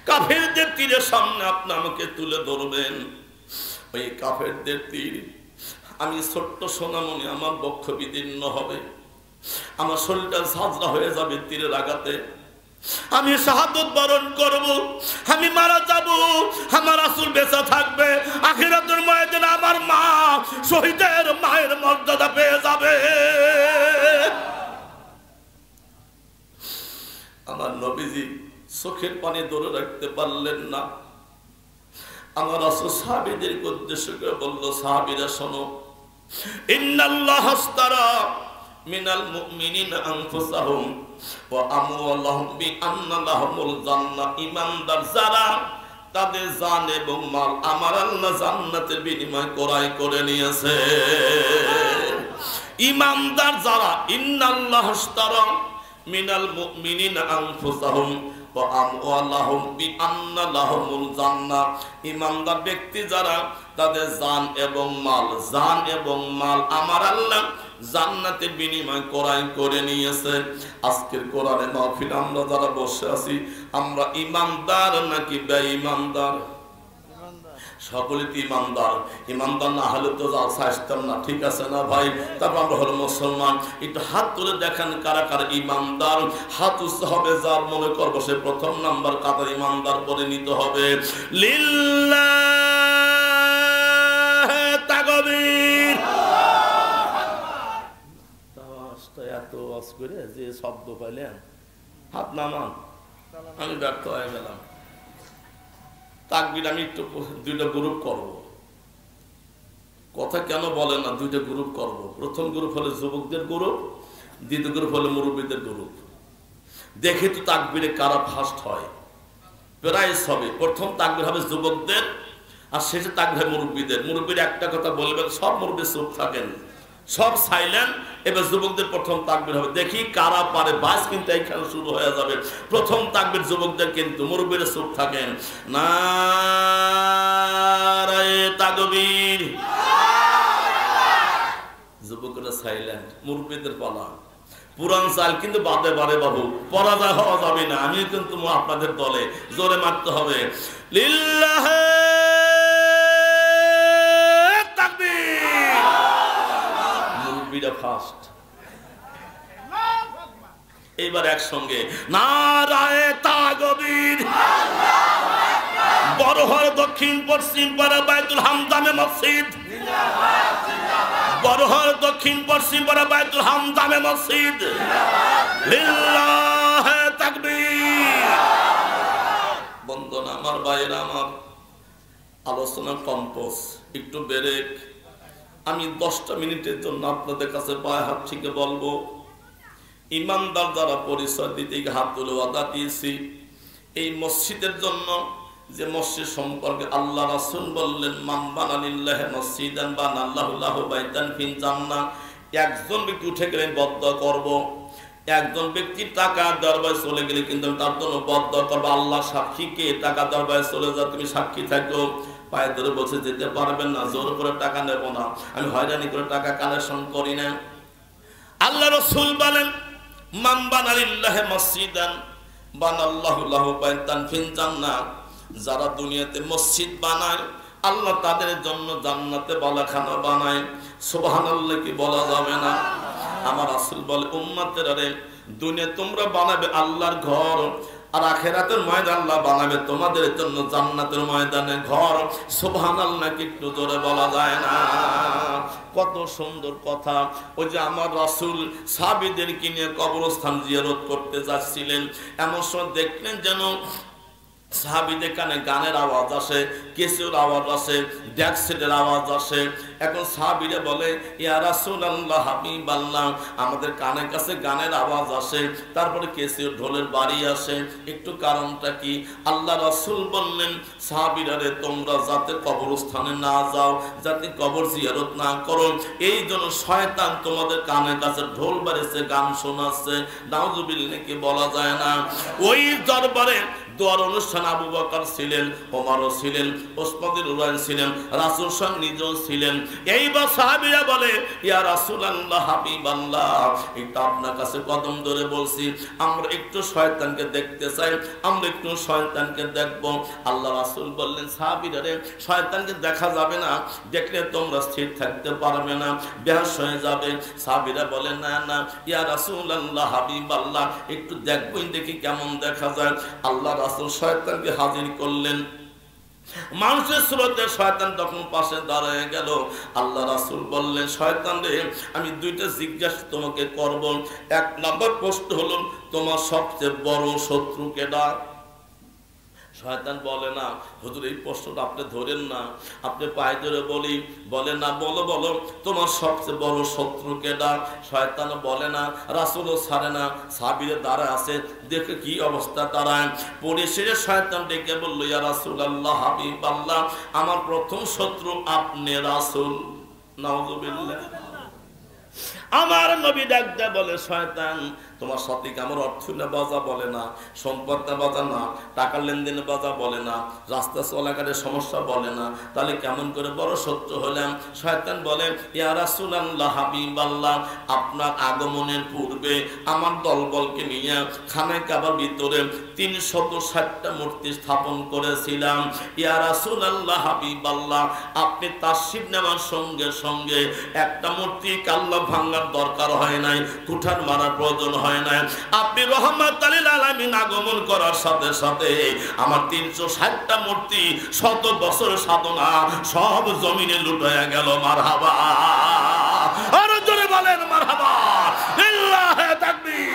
কাফেরদের তীরের সামনে আপনি আমাকে তুলে ধরবেন। ওই কাফেরদের তীর, আমি ছোট্ট সোনামণি, আমার বক্ষ বিদীর্ণ হবে, আমার শরীরটা ঝাঁঝরা হয়ে যাবে তীরের আঘাতে, আমি শাহাদত বরণ করব, আমি মারা যাব, আমার রাসূল বেঁচে থাকবে, আখিরাতের ময়দানে আমার মা শহীদের মায়ের মর্যাদা পেয়ে যাবে। আমার নবীজি চোখের পানি ধরে রাখতে পারলেন না। আমার রাসূল সাহাবীদেরকে উদ্দেশ্য করে বলল, সাহাবীরা শোনো, ইন্নাল্লাহা আশতারা মিনাল মুমিনিনা আনফুসাহুম ওয়া আমওয়ালাহুম বিআন্না লাহুমুল জান্নাহ। ঈমানদার যারা, তাদের জান এবং মাল আমার আল্লাহ জান্নাতের বিনিময়ে ক্রয় করে নিয়েছে। ঈমানদার যারা, ইন্নাল্লাহা আশতারা মিনাল মুমিনিনা আনফুসাহুম ওয়া আমওয়ালাহুম বিআন্না লাহুমুল জান্নাহ। ঈমানদার ব্যক্তি যারা, তাদের জান এবং মাল আমার আল্লাহ জান্নাতের বিনিময়ে ক্রয় করে নিয়েছে। আজকের কোরআনের মাহফিল আমরা যারা বসে আছি, আমরা ঈমানদার নাকি বেঈমানদার? সকলে তো ঈমানদার। ঈমানদার না হলে তো চাইতাম না, ঠিক আছে না ভাই? তারপর আমরা হলো মুসলমান। একটু হাত তুলে দেখেন কারা কারা ঈমানদার। হাত উঁচু হবে যার মনে করবো সে প্রথম নাম্বার কাতার ঈমানদার করে নিতে হবে। লিল্লাহি তাকবীর। এত ওয়াজ করে যে শব্দ পাইলেন, হাত নামান, আমি ব্যর্থ হয়ে গেলাম। তাকবীর আমি একটু 2টা গ্রুপ করব। কথা কেন বলে না 2টা গ্রুপ করব? প্রথম গ্রুপ হলো যুবকদের গ্রুপ, দ্বিতীয় গ্রুপ হলো মুরব্বীদের গ্রুপ। দেখে তো তাকবীরে কারা ফার্স্ট হয়, প্রাইজ হবে। প্রথম তাকবীর হবে যুবকদের, আর শেষে তাকবীর হবে মুরব্বীদের। মুরব্বীর একটা কথা বলবেন, সব মুরব্বী চুপ থাকেন, সব সাইলেন্ট। এবার যুবকদের প্রথম তাকবীর হবে, দেখি কারা পারে। বাস কিন্তু এইখানে শুরু হয়ে যাবে। প্রথম তাকবীর যুবকদের, কিন্তু মুরব্বীরা চুপ থাকেন। নারায়ে তাকবীর। যুবকরা সাইলেন্ট, মুরব্বীদের পালা। পুরান চাল কিন্তু বাদে বারে বাবু, পরাজয় হওয়া যাবে না। আমি কিন্তু আপনাদের দলে, জোরে মারতে হবে। লিল্লাহে তাকবীর। মুরব্বীরা ফার্স্ট। এইবার একসঙ্গে নারায়ে তাকবীর। বড়হর দক্ষিণ পশ্চিম পাড়া বাইতুল হামদামে মসজিদ। বড়হর দক্ষিণ পশ্চিম পাড়া বাইতুল হামদামে মসজিদ। লিল্লাহে তাকবীর। বন্ধনা আমার ভাইরা আমার, আলোচনা কম্পোজ একটু ব্রেক। আমি 10টা মিনিটের জন্য আপনাদের কাছে পায়ে হাত থেকে বলবো, ইমানদার যারা পরিচয় দিতে হাত তুলে ওয়াদা দিয়েছি, এই মসজিদের জন্য, যে মসজিদ সম্পর্কে আল্লাহ রাসূল বললেন, মান বানা লিল্লাহি মসজিদান বানাল্লাহু লাহু বাইতান ফিল জান্নাহ। একজন ব্যক্তি উঠে গেলে বদদুয়া করব, একজন ব্যক্তি টাকা দরবারে চলে গেলে কিন্তু তার জন্য বদদুয়া করব। আল্লাহ সাক্ষীকে, টাকা দরবারে চলে যা, তুমি সাক্ষী থাকো। পায়ে ধরে বসে যেতে পারবেন না, জোর করে টাকা নেব না, আমি হয়রানি করে টাকা কালেকশন করি না। আল্লাহ রাসূল বলেন, মান বানা লিল্লাহি মসজিদান বানাল্লাহু লাহু বাইতান ফিল জান্নাহ। যারা দুনিয়াতে মসজিদ বানায়, আল্লাহ তাদের জন্য জান্নাতে বালাখানা বানায়। সুবহানাল্লাহ কি বলা যাবে না? আমার রাসূল বলে, উম্মতেরা রে, দুনিয়া তোমরা বানাবে আল্লাহর ঘর, আর আখিরাতের ময়দান আল্লাহ বানাবে তোমাদের জন্য জান্নাতের ময়দানে ঘর। সুবহানাল্লাহ কি একটু জোরে বলা যায় না? কত সুন্দর কথা। ওই যে আমার রাসূল সাহাবীদেরকে নিয়ে কবরস্থান জিয়ারত করতে যাচ্ছিলেন, এমন সময় দেখলেন যেন সাহাবীদের কানে গানের আওয়াজ আসে, কেসের আওয়াজ আসে, ড্যাক্সেটের আওয়াজ আসে। এখন সাহাবীরা বলে, ইয়া রাসূলুল্লাহ, হাবিবাল্লাহ, আমাদের কানের কাছে গানের আওয়াজ আসে, তারপরে কেসের ঢোলের বাড়ি আসে, একটু কারণটা কি? আল্লাহ রাসূল বললেন, সাহাবীরা রে, তোমরা যাতে কবরস্থানে না যাও, যাতে কবর জিয়ারত না করো, এই জন্য শয়তান তোমাদের কানের কাছে ঢোল বাড়িছে, গান শোনাচ্ছে। নাউজুবিল্লাহ কি বলা যায় না? ওই দরবারে দোয়ার অনুষ্ঠান আবু বকর ছিলেন, ওমরও ছিলেন, ওসমান গনি ছিলেন, রাসূল সাহেব নিজেও ছিলেন। এইবার সাহাবীরা বলে, ইয়া রাসূলুল্লাহ, হাবিবাল্লাহ, একটু আপনার কাছে কদম ধরে বলছি, আমরা একটু শয়তানকে দেখতে চাই, আমরা একটু শয়তানকে দেখব। আল্লাহ রাসূল বললেন, সাহাবীরা রে, শয়তানকে দেখা যাবে না, দেখলে তোমরা স্থির থাকতে পারবে না, বেহুশ হয়ে যাবে। সাহাবীরা বলে, না না ইয়া রাসূলুল্লাহ, হাবিবাল্লাহ, একটু দেখবই, দেখি কেমন দেখা যায়। আল্লাহ রাসূল শয়তানকে হাজির করলেন। মানুষের স্রোতে শয়তান তখন পাশে দাঁড়ায় গেল। আল্লাহ রাসূল বললেন, শয়তান রে, আমি দুইটা জিজ্ঞাসা তোমাকে করব। 1 নম্বর প্রশ্ন হলো, তোমার সবচেয়ে বড় শত্রু কেডা? শয়তান বলে, না হুজুর, এই প্রশ্নটা আপনি ধরেন না, আপনি পায়ে ধরে বলি। বলে, না বলো বলো, তোমার সবচেয়ে বড় শত্রু কেডা? শয়তান বলে না, রাসূলও ছাড়ে না, সাহাবীরা দাঁড়ায় আছে, দেখে কি অবস্থা দাঁড়ায়। পরিশেষে শয়তান ডেকে বলল, ইয়া রাসূলুল্লাহ, হাবিবাল্লাহ, আমার প্রথম শত্রু আপনি রাসূল। নাউযুবিল্লাহ। আমার নবী ডাকতে বলে, শয়তান, তোমার সাথে আমার অর্থ না বাজা বলে না, সম্পদ না বাজা না, টাকার লেনদেনে বাজা বলে না, রাস্তা চলাকারের সমস্যা বলে না, তাহলে কেমন করে বড় শত্রু হলাম? শয়তান বলে, ইয়া রাসূলুল্লাহ, হাবিবাল্লাহ, আপনার আগমনের পূর্বে আমার দলবলকে নিয়ে খানায় কাবার ভিতরে 360টা মূর্তি স্থাপন করেছিলাম। ইয়া রাসূলুল্লাহ, হাবিবাল্লাহ, আপনি তাশরিফ নেওয়ার সঙ্গে সঙ্গে একটা মূর্তি কাল্লা ভাঙার দরকার হয় নাই, কুঠার মারার প্রয়োজন হয় নাই। আপনি রহমাতুল লিল আলামিন আগমন করার সাথে সাথে আমার 360টা মূর্তি, 100 বছর সাধনা সব জমিনে লুটায়া গেল। মারহাবা, আর জোরে বলেন মারহাবা, লিল্লাহি তাকবীর।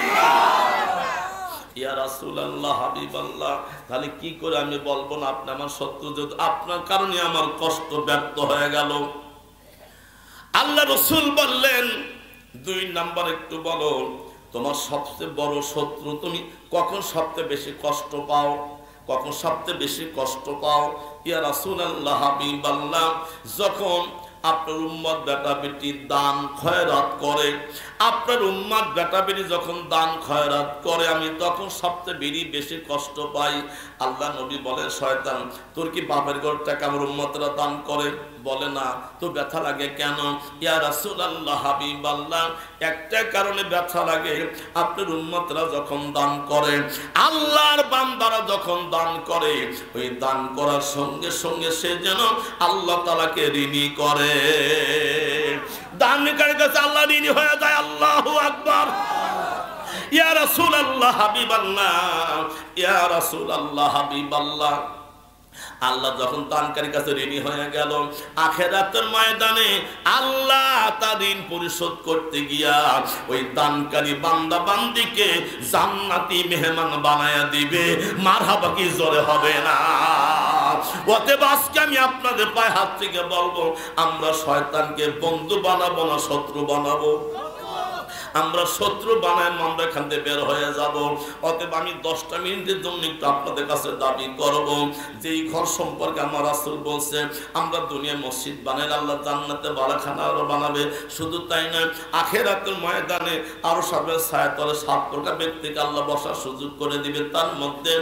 ইয়া রাসূলুল্লাহ, হাবিবাল্লাহ, তাহলে কি করে আমি বলবো না আপনি আমার শত্রু? যদি আপনার কারণে আমার কষ্ট ব্যর্থ হয়ে গেল। আল্লাহ রাসূল বললেন, 2 নাম্বার একটু বলো, তোমার সবচেয়ে বড় শত্রু, তুমি কখন সবচেয়ে বেশি কষ্ট পাও? কখন সবচেয়ে বেশি কষ্ট পাও? ইয়া রাসূলুল্লাহ, হাবিবাল্লাহ, যখন আপনার উম্মত বেটা বেটি দান খয়রাত করে, আপনার উম্মত বেটা বেটি যখন দান খয়রাত করে আমি তখন সবচেয়ে বেশি কষ্ট পাই। আল্লাহ নবী বলে, শয়তান তোর কি বাপের ঘর টাকা আমার উম্মতরা দান করে? বলে না। তো ব্যথা লাগে কেন? ইয়া রাসূলুল্লাহ, হাবিবাল্লাহ, একটা কারণে ব্যথা লাগে। আপনার উম্মতরা যখন দান করে, আল্লাহর বান্দারা যখন দান করে, ওই দান করার সঙ্গে সঙ্গে সে যেন আল্লাহ তাআলাকে ঋণী করে। দানকারীর কাছে আল্লাহ ঋণী হয়ে যায়। আল্লাহু আকবার। ইয়া রাসূলুল্লাহ, হাবিবাল্লাহ, ইয়া রাসূলুল্লাহ, হাবিবাল্লাহ। আল্লাহ যখন দানকারীর কাছে ঋণী হয়ে গেল, আখিরাতের ময়দানে আল্লাহ তার ঋণ পরিশোধ করতে গিয়া ওই দানকারী বান্দা বান্দিকে জান্নাতি মেহমান বানায়া দিবে। মারহাবা কি জোরে হবে না? অতএব আজকে আমি আপনাদের পায়ে হাত থেকে বলবো, আমরা শয়তানকে বন্ধু বানাবো না শত্রু বানাবো? আমরা শত্রু বানায় আমরা এখান থেকে বের হয়ে যাব। অতএব আমি 10টা মিনিটের জন্য একটু আপনাদের কাছে দাবি করব, যে এই ঘর সম্পর্কে আমার রাসূল বলছে, আমরা দুনিয়া মসজিদ বানাইলে আল্লাহ জান্নাতে বালাখানা বানাবে। শুধু তাই নয়, আখিরাতের ময়দানে আরো সবের ছায়াতলে 7 প্রকার ব্যক্তিকে আল্লাহ বসার সুযোগ করে দিবে। তার মধ্যে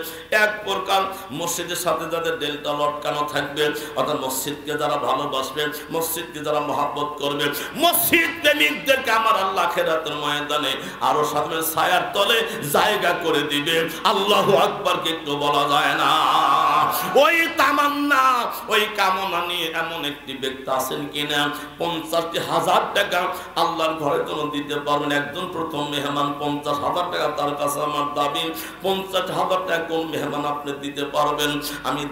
এক প্রকার মসজিদের সাথে যাদের ডেলটা লটকানো থাকবে, অর্থাৎ মসজিদকে যারা ভালোবাসবে, মসজিদকে যারা মহব্বত করবে, মসজিদ প্রেমিকদেরকে আমার আল্লাহ আখিরাতের ময়দানে আরো সামনে ছায়ার তলে জায়গা করে দিবে। আল্লাহু আকবার কে একটু বলা যায় না? ওই তামান্না, ওই কামনা নিয়ে এমন একটি ব্যক্তি আছেন কিনা 50,000 টাকা আল্লাহর ঘরের জন্য দিতে পারবেন? একজন প্রথম মেহমান 50,000 টাকা, তার কাছে আমার দাবি 50,000 টাকা কোন মেহমান আপনি দিতে পারবেন? আমি